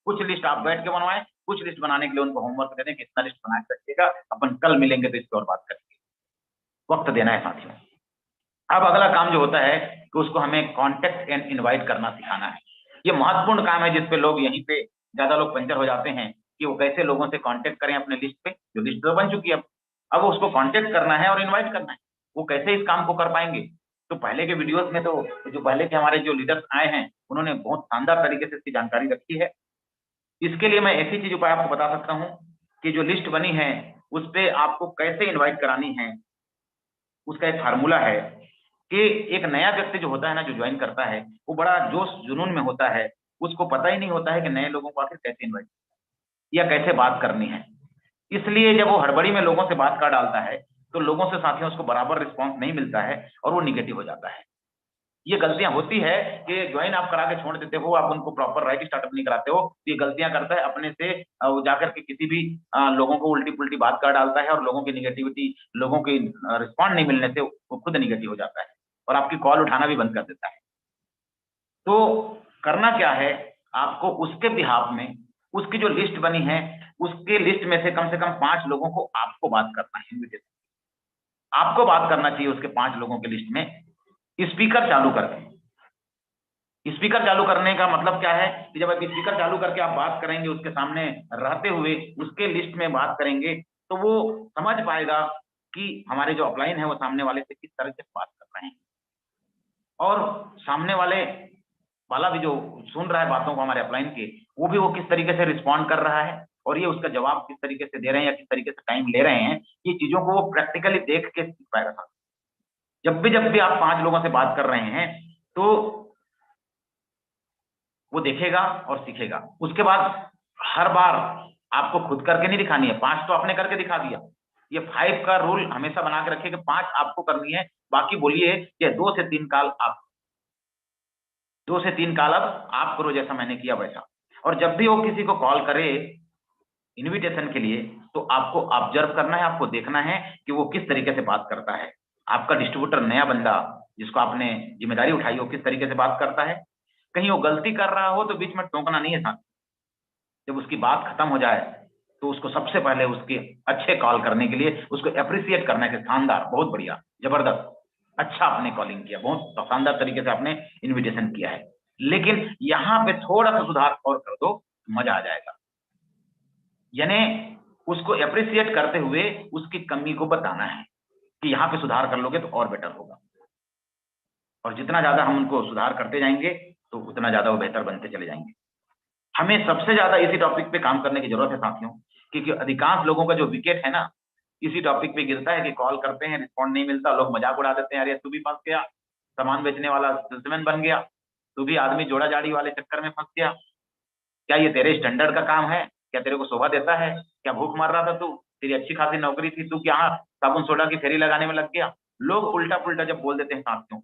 कुछ लिस्ट आप बैठ के बनवाएं, कुछ लिस्ट बनाने के लिए उनको होमवर्क दे दें कि इतना लिस्ट बना के रखिएगा, अपन कल मिलेंगे तो इस पर और बात करेंगे। वक्त देना है साथियों। अब अगला काम जो होता है कि उसको हमें कॉन्टेक्ट एंड इनवाइट करना सिखाना है। ये महत्वपूर्ण काम है जिसपे लोग यहीं पे ज्यादा लोग पंचर हो जाते हैं कि वो कैसे लोगों से कांटेक्ट करें अपने लिस्ट पे, जो लिस्ट तो बन चुकी है अब उसको कांटेक्ट करना है और इनवाइट करना है। वो कैसे इस काम को कर पाएंगे? तो पहले के वीडियोस में तो जो पहले के हमारे जो लीडर्स आए हैं उन्होंने बहुत शानदार तरीके से इसकी जानकारी रखी है। इसके लिए मैं ऐसी चीज उपाय आपको बता सकता हूँ कि जो लिस्ट बनी है उस पे आपको कैसे इन्वाइट करानी है, उसका एक फार्मूला है कि एक नया व्यक्ति जो होता है ना, जो ज्वाइन करता है, वो बड़ा जोश जुनून में होता है, उसको पता ही नहीं होता है कि नए लोगों को आखिर कैसे इन्वाइट या कैसे बात करनी है। इसलिए जब वो हड़बड़ी में लोगों से बात कर डालता है तो लोगों से साथियों उसको बराबर रिस्पॉन्स नहीं मिलता है और वो निगेटिव हो जाता है। ये गलतियां होती है कि ज्वाइन आप करा के छोड़ देते हो, आप उनको प्रॉपर राइट स्टार्टअप नहीं कराते हो, तो ये गलतियां करता है अपने से वो जाकर के किसी भी लोगों को उल्टी पुल्टी बात कर डालता है और लोगों की निगेटिविटी, लोगों की रिस्पॉन्ड नहीं मिलने से वो खुद निगेटिव हो जाता है और आपकी कॉल उठाना भी बंद कर देता है। तो करना क्या है, आपको उसके बिहाफ में उसकी जो लिस्ट बनी है उसके लिस्ट में से कम 5 लोगों को आपको बात करना है, इनविटेशन आपको बात करना चाहिए उसके 5 लोगों के लिस्ट में स्पीकर चालू करके। स्पीकर चालू करने का मतलब क्या है कि जब आप स्पीकर चालू करके आप बात करेंगे उसके सामने रहते हुए उसके लिस्ट में बात करेंगे तो वो समझ पाएगा कि हमारे जो अपलाइन है वो सामने वाले से किस तरह से बात कर रहे हैं, और सामने वाले वाला भी जो सुन रहा है बातों को हमारे अपलाइन के, वो भी वो किस तरीके से रिस्पॉन्ड कर रहा है और ये उसका जवाब किस तरीके से दे रहे हैं या किस तरीके से टाइम ले रहे हैं, ये चीजों को वो प्रैक्टिकली देख के सीख पाएगा। जब भी आप 5 लोगों से बात कर रहे हैं तो वो देखेगा और सीखेगा। उसके बाद हर बार आपको खुद करके नहीं दिखानी है, 5 तो आपने करके दिखा दिया। ये 5 का रूल हमेशा बना के रखिए कि 5 आपको करनी है, बाकी बोलिए कि 2 से 3 कॉल आप, 2 से 3 कॉल अब आप करो जैसा मैंने किया वैसा। और जब भी वो किसी को कॉल करे इनविटेशन के लिए तो आपको ऑब्जर्व करना है, आपको देखना है कि वो किस तरीके से बात करता है। आपका डिस्ट्रीब्यूटर नया बंदा जिसको आपने जिम्मेदारी उठाई हो किस तरीके से बात करता है, कहीं वो गलती कर रहा हो तो बीच में टोकना नहीं है साथ। जब उसकी बात खत्म हो जाए तो उसको सबसे पहले उसके अच्छे कॉल करने के लिए उसको अप्रिशिएट करना है कि शानदार, बहुत बढ़िया, जबरदस्त, अच्छा आपने कॉलिंग किया, बहुत शानदार तरीके से आपने इन्विटेशन किया है, लेकिन यहाँ पे थोड़ा सा सुधार और कर दो, मजा आ जाएगा। यानी उसको अप्रिशिएट करते हुए उसकी कमी को बताना है कि यहाँ पे सुधार कर लोगे तो और बेटर होगा, और जितना ज्यादा हम उनको सुधार करते जाएंगे तो उतना ज्यादा वो बेहतर बनते चले जाएंगे। हमें सबसे ज्यादा इसी टॉपिक पे काम करने की जरूरत है साथियों, क्योंकि अधिकांश लोगों का जो विकेट है ना इसी टॉपिक पे गिरता है कि कॉल करते हैं रिस्पॉन्ड नहीं मिलता, लोग मजाक उड़ा देते हैं, अरे तू भी फंस गया, सामान बेचने वाला सेल्समैन बन गया, तू भी आदमी जोड़ा जाड़ी वाले चक्कर में फंस गया, क्या ये तेरे स्टैंडर्ड का काम है, क्या तेरे को शोभा देता है, क्या भूख मार रहा था तू, तेरी अच्छी खासी नौकरी थी, तू क्या साबुन सोडा की फेरी लगाने में लग गया। लोग उल्टा पुल्टा जब बोल देते हैं साथियों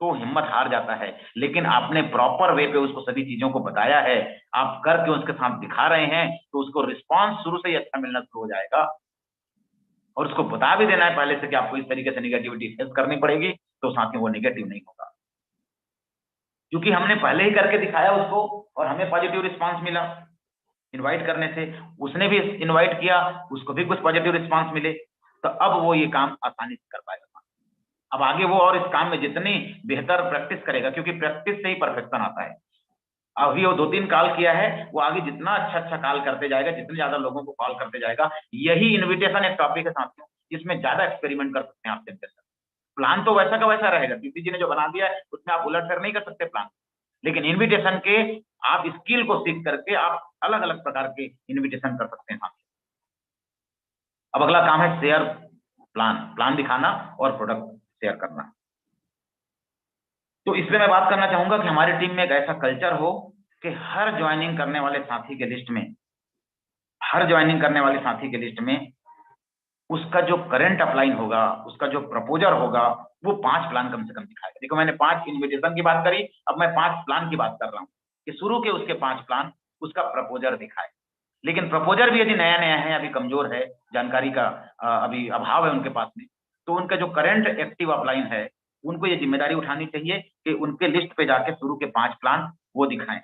तो हिम्मत हार जाता है, लेकिन आपने प्रॉपर वे पे उसको सभी चीजों को बताया है, आप करके उसके साथ दिखा रहे हैं तो उसको रिस्पॉन्स शुरू से ही अच्छा मिलना शुरू हो जाएगा, और उसको बता भी देना है पहले से कि आपको इस तरीके से निगेटिविटी फेस करनी पड़ेगी, तो साथियों वो निगेटिव नहीं होगा, क्योंकि हमने पहले ही करके दिखाया उसको और हमें पॉजिटिव रिस्पॉन्स मिला इनवाइट करने से, उसने भी इनवाइट किया, उसको भी कुछ पॉजिटिव रिस्पॉन्स मिले, तो अब वो ये काम आसानी से कर पाएगा। अब आगे वो और इस काम में जितनी बेहतर प्रैक्टिस करेगा, क्योंकि प्रैक्टिस से ही परफेक्शन आता है, अभी वो 2-3 कॉल किया है, वो आगे जितना अच्छा कॉल करते जाएगा, जितने ज्यादा लोगों को कॉल करते जाएगा, यही इन्विटेशन एक टॉपिक है साथियों, इसमें ज्यादा एक्सपेरिमेंट कर सकते हैं आप टेम्परेचर। प्लान तो वैसा का वैसा रहेगा, पीपी जी ने जो बना दिया है उसमें आप उलट फेर नहीं कर सकते प्लान, लेकिन इन्विटेशन के आप स्किल को सीख करके आप अलग अलग प्रकार के इन्विटेशन कर सकते हैं साथियों। अब अगला काम है शेयर प्लान दिखाना और प्रोडक्ट शेयर करना। तो इसमें मैं बात करना चाहूंगा कि हमारी टीम में एक ऐसा कल्चर हो कि हर ज्वाइनिंग करने वाले साथी के लिस्ट में, हर ज्वाइनिंग करने वाले साथी के लिस्ट में उसका जो करंट अपलाइन होगा, उसका जो प्रपोजर होगा, वो 5 प्लान कम से कम दिखाएगा। देखो मैंने 5 इन्विटेशन की बात करी, अब मैं 5 प्लान की बात कर रहा हूँ कि शुरू के उसके 5 प्लान उसका प्रपोजर दिखाए। लेकिन प्रपोजर भी यदि नया नया है, अभी कमजोर है, जानकारी का अभी अभाव है उनके पास में, तो उनका जो करंट एक्टिव अपलाइन है, उनको ये जिम्मेदारी उठानी चाहिए कि उनके लिस्ट पे जाके शुरू के 5 प्लान वो दिखाएं।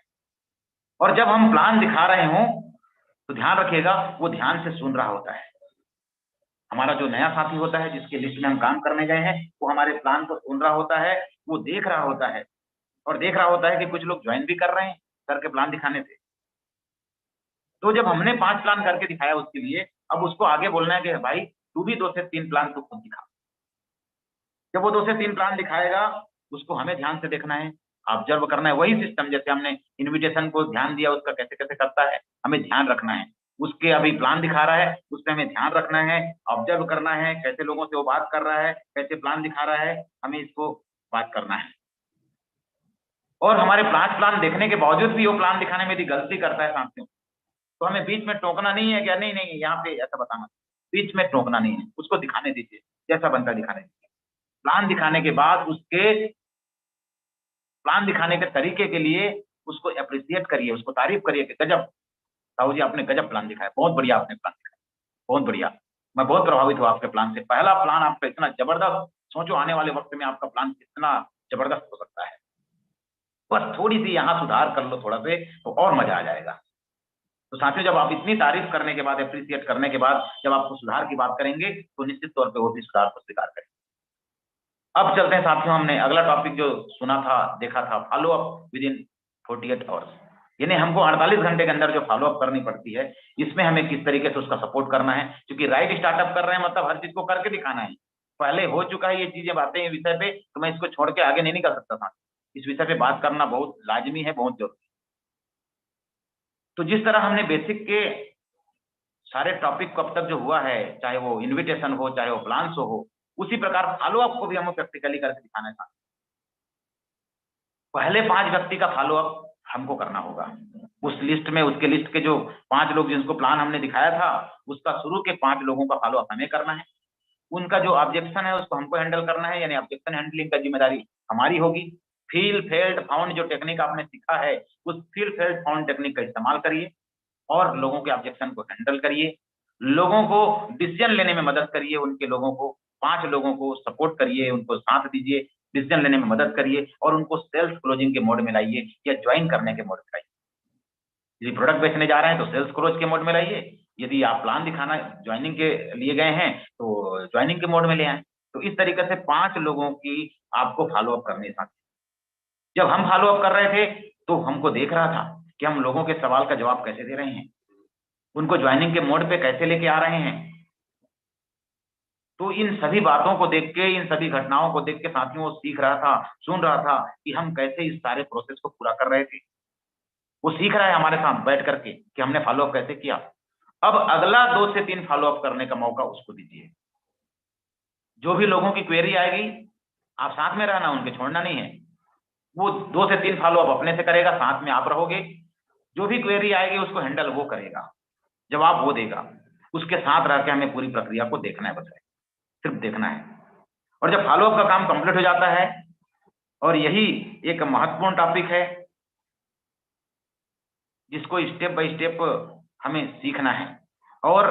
और जब हम प्लान दिखा रहे हों तो ध्यान रखिएगा, वो ध्यान से सुन रहा होता है। हमारा जो नया साथी होता है जिसके लिस्ट में हम काम करने गए हैं, वो हमारे प्लान को सुन रहा होता है, वो देख रहा होता है, और देख रहा होता है कि कुछ लोग ज्वाइन भी कर रहे हैं सर के प्लान दिखाने से। तो जब हमने 5 प्लान करके दिखाया उसके लिए, अब उसको आगे बोलना है कि भाई तू भी 2 से 3 प्लान तो खुद दिखा। जब वो 2 से 3 प्लान दिखाएगा, उसको हमें ध्यान से देखना है, ऑब्जर्व करना है। वही सिस्टम जैसे हमने इन्विटेशन को ध्यान दिया, उसका कैसे कैसे करता है, हमें ध्यान रखना है। उसके अभी प्लान दिखा रहा है, उसमें हमें ध्यान रखना है, ऑब्जर्व करना है, कैसे लोगों से वो बात कर रहा है, कैसे प्लान दिखा रहा है, हमें इसको बात करना है। और हमारे 5 प्लान देखने के बावजूद भी वो प्लान दिखाने में यदि गलती करता है साथियों, तो हमें बीच में टोकना नहीं है, क्या नहीं नहीं यहाँ पे ऐसा बताना, बीच में टोकना नहीं है, उसको दिखाने दीजिए, जैसा बनता दिखाने दीजिए। प्लान दिखाने के बाद उसके प्लान दिखाने के तरीके के लिए उसको अप्रिशिएट करिए, उसको तारीफ करिए कि गजब साहू जी, आपने गजब प्लान दिखाया, बहुत बढ़िया आपने प्लान दिखाया, बहुत बढ़िया, मैं बहुत प्रभावित हुआ आपके प्लान से। पहला प्लान आपका इतना जबरदस्त, सोचो आने वाले वक्त में आपका प्लान कितना जबरदस्त हो सकता है। बस थोड़ी सी यहाँ सुधार कर लो थोड़ा से, तो और मजा आ जाएगा। तो साथियों, जब आप इतनी तारीफ करने के बाद, अप्रिशिएट करने के बाद जब आपको सुधार की बात करेंगे, तो निश्चित तौर पर वो भी सुधार को स्वीकार करेंगे। अब चलते हैं साथियों, हमने अगला टॉपिक जो सुना था, देखा था, follow up with in 48 hours, यानी हमको 48 घंटे के अंदर जो फॉलो अप करनी पड़ती है, इसमें हमें किस तरीके से उसका सपोर्ट करना है। क्योंकि राइट स्टार्टअप कर रहे हैं मतलब हर चीज को करके दिखाना है, पहले हो चुका है ये चीजें, बातें ये विषय पे, तो मैं इसको छोड़ के आगे नहीं निकल सकता था। इस विषय पे बात करना बहुत लाजमी है, बहुत जरूरी। तो जिस तरह हमने बेसिक के सारे टॉपिक को अब तक जो हुआ है, चाहे वो इन्विटेशन हो, चाहे वो प्लान्स हो, उसी प्रकार फॉलो अप को भी हमें प्रैक्टिकली करके दिखाना था। पहले 5 व्यक्ति का फॉलो अप हमको करना होगा। उस लिस्ट में, उसके लिस्ट के जो 5 लोग जिनको प्लान हमने दिखाया था, उसका शुरू के 5 लोगों का फॉलो अप हमें करना है। उनका जो ऑब्जेक्शन है उसको हमको हैंडल करना है, यानी ऑब्जेक्शन हैंडलिंग का जिम्मेदारी हमारी होगी। फील फेल्ड फाउंड जो टेक्निक आपने सीखा है, उस फील फेल्ड फाउंड टेक्निक का इस्तेमाल करिए और लोगों के ऑब्जेक्शन को हैंडल करिए। लोगों को डिसीजन लेने में मदद करिए, उनके लोगों को, 5 लोगों को सपोर्ट करिए, उनको साथ दीजिए, डिसीजन लेने में मदद करिए और उनको सेल्स क्लोजिंग के मोड में लाइए या ज्वाइन करने के मोड में लाइए। यदि प्रोडक्ट बेचने जा रहे हैं तो सेल्स क्लोज के मोड में लाइए, यदि आप प्लान दिखाना ज्वाइनिंग के लिए गए हैं तो ज्वाइनिंग के मोड में ले आए। तो इस तरीके से 5 लोगों की आपको फॉलो अप करनी है। जब हम फॉलो अप कर रहे थे तो हमको देख रहा था कि हम लोगों के सवाल का जवाब कैसे दे रहे हैं, उनको ज्वाइनिंग के मोड पे कैसे लेके आ रहे हैं। तो इन सभी बातों को देख के, इन सभी घटनाओं को देख के साथियों वो सीख रहा था, सुन रहा था कि हम कैसे इस सारे प्रोसेस को पूरा कर रहे थे। वो सीख रहा है हमारे साथ बैठ करके कि हमने फॉलो अप कैसे किया। अब अगला 2 से 3 फॉलो अप करने का मौका उसको दीजिए। जो भी लोगों की क्वेरी आएगी, आप साथ में रहना, उनके छोड़ना नहीं है। वो 2 से 3 फॉलो अप अपने से करेगा, साथ में आप रहोगे। जो भी क्वेरी आएगी उसको हैंडल वो करेगा, जवाब वो देगा। उसके साथ रह के हमें पूरी प्रक्रिया को देखना है, बस है, सिर्फ देखना है। और जब फॉलो अप का काम कंप्लीट हो जाता है, और यही एक महत्वपूर्ण टॉपिक है जिसको स्टेप बाय स्टेप हमें सीखना है। और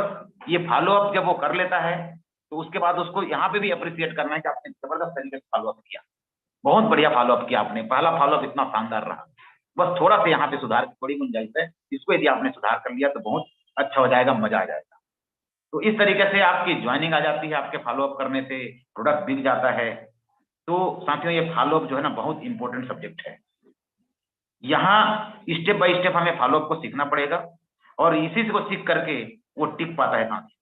ये फॉलो अप जब वो कर लेता है तो उसके बाद उसको यहाँ पे भी अप्रिशिएट करना है कि आपने जबरदस्त तरीके से फॉलो अप किया, बहुत बढ़िया फॉलो अप किया आपने, पहला फॉलो अप इतना शानदार रहा। बस थोड़ा सा यहाँ पे सुधार की थोड़ी गुंजाइश है, इसको यदि आपने सुधार कर लिया तो बहुत अच्छा हो जाएगा, मजा आ जाएगा। तो इस तरीके से आपकी ज्वाइनिंग आ जाती है, आपके फॉलो अप करने से प्रोडक्ट बिक जाता है। तो साथियों, ये फॉलो अप जो है ना बहुत इंपॉर्टेंट सब्जेक्ट है। यहाँ स्टेप बाय स्टेप हमें फॉलोअप को सीखना पड़ेगा, और इसी को सीख करके वो टिक पाता है साथी,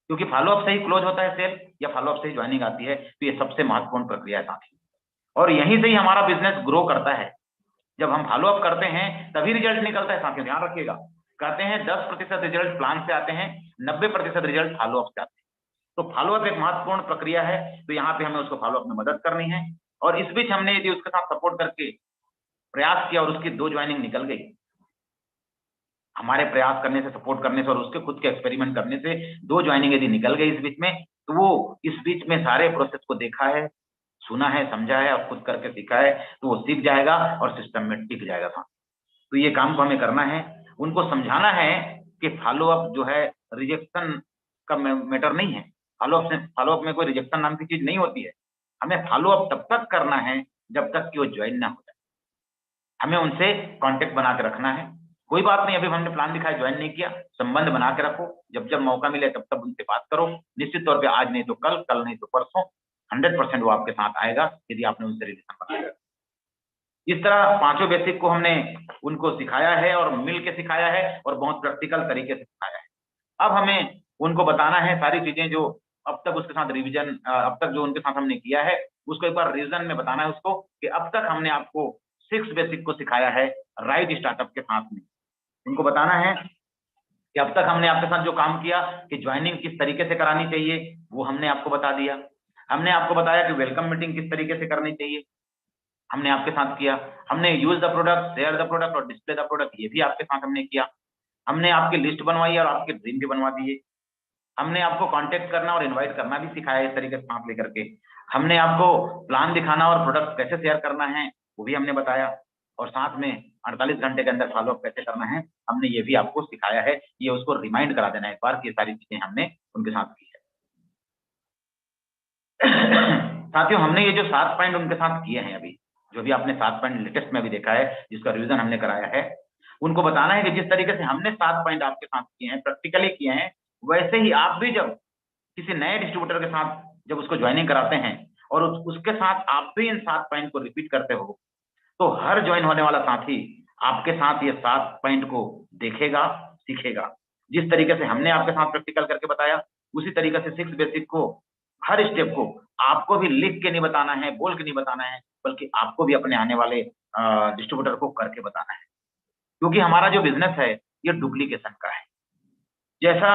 क्योंकि फॉलोअप से ही क्लोज होता है सेल, या फॉलोअप से ही ज्वाइनिंग आती है। तो ये सबसे महत्वपूर्ण प्रक्रिया है साथी, और यहीं से ही हमारा बिजनेस ग्रो करता है। जब हम फॉलोअप करते हैं तभी रिजल्ट निकलता है साथियों, ध्यान रखिएगा। कहते हैं 10% रिजल्ट प्लान से आते हैं, 90% रिजल्ट फॉलोअप से आते हैं। तो फॉलोअप एक महत्वपूर्ण प्रक्रिया है, तो यहाँ पे हमें उसको फॉलोअप में मदद करनी है। और इस बीच हमने यदि उसके साथ सपोर्ट करके प्रयास किया और उसकी 2 ज्वाइनिंग निकल गई, हमारे प्रयास करने से, सपोर्ट करने से और उसके खुद के एक्सपेरिमेंट करने से 2 ज्वाइनिंग यदि निकल गई इस बीच में, तो वो इस बीच में सारे प्रोसेस को देखा है, सुना है, समझा है और खुद करके सीखा है, तो वो सीख जाएगा और सिस्टम में टिक जाएगा। तो ये काम को हमें करना है, उनको समझाना है कि फॉलोअप जो है रिजेक्शन का मैटर नहीं है। फॉलोअप में कोई रिजेक्शन नाम की चीज नहीं होती है। हमें फॉलोअप तब तक करना है जब तक कि वो ज्वाइन ना हो जाए। हमें उनसे कांटेक्ट बना के रखना है। कोई बात नहीं, अभी हमने प्लान दिखाया, ज्वाइन नहीं किया, संबंध बना के रखो, जब जब मौका मिले तब तब उनसे बात करो। निश्चित तौर पे आज नहीं तो कल, कल नहीं तो परसों 100% वो आपके साथ आएगा, यदि आपने उनसे रिलेशन बनाया। इस तरह 5 बेसिक को हमने उनको सिखाया है, और मिल के सिखाया है, और बहुत प्रैक्टिकल तरीके से सिखाया है। अब हमें उनको बताना है सारी चीजें जो अब तक उसके साथ रिवीजन, अब तक जो उनके साथ हमने किया है उसको एक बार रिवीजन में बताना है उसको, कि अब तक हमने आपको 6 बेसिक को सिखाया है राइट स्टार्टअप के साथ में। उनको बताना है कि अब तक हमने आपके साथ जो काम किया, कि ज्वाइनिंग किस तरीके से करानी चाहिए वो हमने आपको बता दिया। हमने आपको बताया कि वेलकम मीटिंग किस तरीके से करनी चाहिए, हमने आपके साथ किया। हमने use the product, share the product और डिस्प्ले द प्रोडक्ट, ये भी आपके साथ हमने किया। हमने आपकी लिस्ट बनवाई और आपके ड्रीम भी बनवा दिए। हमने आपको कांटेक्ट करना और इनवाइट करना भी सिखाया इस तरीके से साथ लेकर के। हमने आपको प्लान दिखाना और प्रोडक्ट कैसे शेयर करना है वो भी हमने बताया, और साथ में 48 घंटे के अंदर फॉलोअप कैसे करना है हमने ये भी आपको सिखाया है। ये उसको रिमाइंड करा देना एक बार कि ये सारी चीजें हमने उनके साथ की है। साथियों, हमने ये जो 7 पॉइंट उनके साथ किए हैं, अभी जो भी आपने 7 पॉइंट लेटेस्ट में अभी देखा है, जिसका रिवीजन हमने कराया है, उनको बताना है कि जिस तरीके से हमने 7 पॉइंट आपके साथ किए हैं, प्रैक्टिकली किए हैं, वैसे ही आप भी जब किसी नए डिस्ट्रीब्यूटर के साथ जब उसको ज्वाइनिंग कराते हैं और उसके साथ आप भी इन 7 पॉइंट को रिपीट करते हो, तो हर ज्वाइन होने वाला साथी आपके साथ ये 7 पॉइंट को देखेगा, सीखेगा। जिस तरीके से हमने आपके साथ प्रैक्टिकल करके बताया, उसी तरीके से 6 बेसिक को, हर स्टेप को आपको भी लिख के नहीं बताना है, बोल के नहीं बताना है, बल्कि आपको भी अपने आने वाले डिस्ट्रीब्यूटर को करके बताना है। क्योंकि हमारा जो बिजनेस है ये डुप्लीकेशन का है। जैसा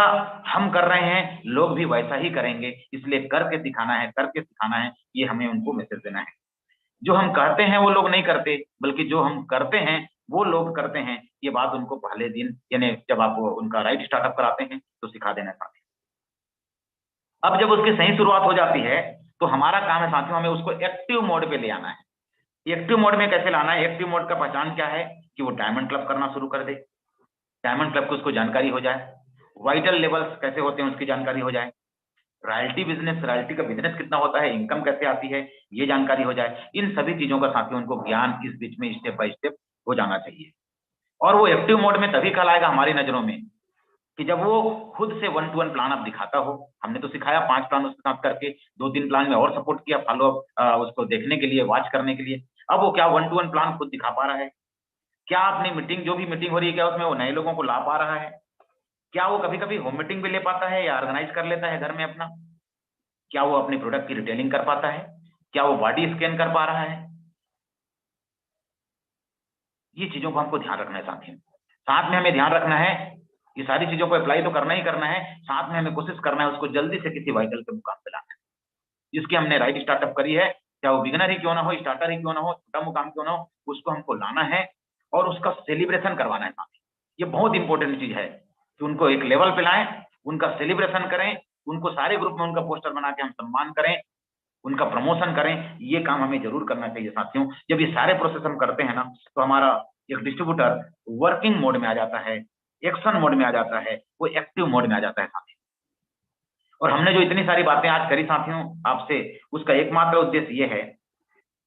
हम कर रहे हैं लोग भी वैसा ही करेंगे, इसलिए करके दिखाना है, करके सिखाना है, ये हमें उनको मैसेज देना है। जो हम कहते हैं वो लोग नहीं करते, बल्कि जो हम करते हैं वो लोग करते हैं। ये बात उनको पहले दिन, यानी जब आप उनका राइट स्टार्टअप कराते हैं तो सिखा देना साथियों। अब जब उसकी सही शुरुआत हो जाती है तो हमारा काम है साथियों, हमें उसको एक्टिव मोड पे ले आना है। एक्टिव मोड में कैसे लाना है? एक्टिव मोड का पहचान क्या है? कि वो डायमंड क्लब करना शुरू कर दे, डायमंड क्लब की उसको जानकारी हो जाए, वाइटल लेवल्स कैसे होते हैं उसकी जानकारी हो जाए, रॉयल्टी का बिजनेस कितना होता है, इनकम कैसे आती है, ये जानकारी हो जाए। इन सभी चीजों का साथियों उनको ज्ञान इस बीच में स्टेप बाय स्टेप हो जाना चाहिए। और वो एक्टिव मोड में तभी कहलाएगा हमारी नजरों में कि जब वो खुद से 1 to 1 प्लान आप दिखाता हो। हमने तो सिखाया 5 प्लान उसके साथ करके, 2-3 प्लान में और सपोर्ट किया फॉलोअप उसको देखने के लिए, वॉच करने के लिए। अब वो क्या 1 to 1 प्लान खुद दिखा पा रहा है? क्या अपनी मीटिंग, जो भी मीटिंग हो रही है, क्या उसमें वो नए लोगों को ला पा रहा है? क्या वो कभी कभी होम मीटिंग भी ले पाता है या ऑर्गेनाइज कर लेता है घर में अपना? क्या वो अपनी प्रोडक्ट की रिटेलिंग कर पाता है? क्या वो बॉडी स्कैन कर पा रहा है? ये चीजों को हमको ध्यान रखना है साथियों। साथ में हमें ध्यान रखना है, ये सारी चीजों को अप्लाई तो करना ही करना है, साथ में हमें कोशिश करना है उसको जल्दी से किसी वाइटल के मुकाम पे लाना है, जिसकी हमने राइट स्टार्टअप करी है। चाहे वो बिगिनर ही क्यों ना हो, स्टार्टर ही क्यों ना हो, छोटा मुकाम क्यों ना हो, उसको हमको लाना है और उसका सेलिब्रेशन करवाना है साथियों। ये बहुत इंपॉर्टेंट चीज है कि उनको एक लेवल पे लाएं, उनका सेलिब्रेशन करें, उनको सारे ग्रुप में उनका पोस्टर बना के हम सम्मान करें, उनका प्रमोशन करें। ये काम हमें जरूर करना चाहिए साथियों। जब ये सारे प्रोसेस हम करते हैं ना, तो हमारा एक डिस्ट्रीब्यूटर वर्किंग मोड में आ जाता है, एक्शन मोड में आ जाता है, वो एक्टिव मोड में आ जाता है साथियों। और हमने जो इतनी सारी बातें आज करी साथियों आपसे, उसका एकमात्र उद्देश्य ये है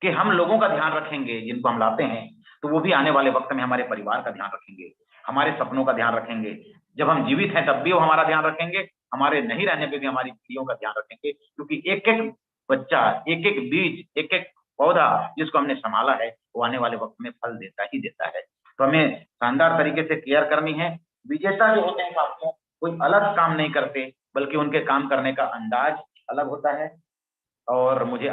कि हम लोगों का ध्यान रखेंगे जिनको हम लाते हैं, तो वो भी आने वाले वक्त में हमारे परिवार का ध्यान रखेंगे, हमारे सपनों का ध्यान रखेंगे। जब हम जीवित हैं तब भी वो हमारा ध्यान रखेंगे, हमारे नहीं रहने पे भी हमारी पीढ़ियों का ध्यान रखेंगे। क्योंकि एक एक बच्चा, एक एक बीज, एक एक पौधा जिसको हमने संभाला है वो आने वाले वक्त में फल देता ही देता है। तो हमें शानदार तरीके से केयर करनी है। विजेता जो होते हैं साथियों, कोई अलग काम नहीं करते, बल्कि उनके काम करने का अंदाज अलग होता है। और मुझे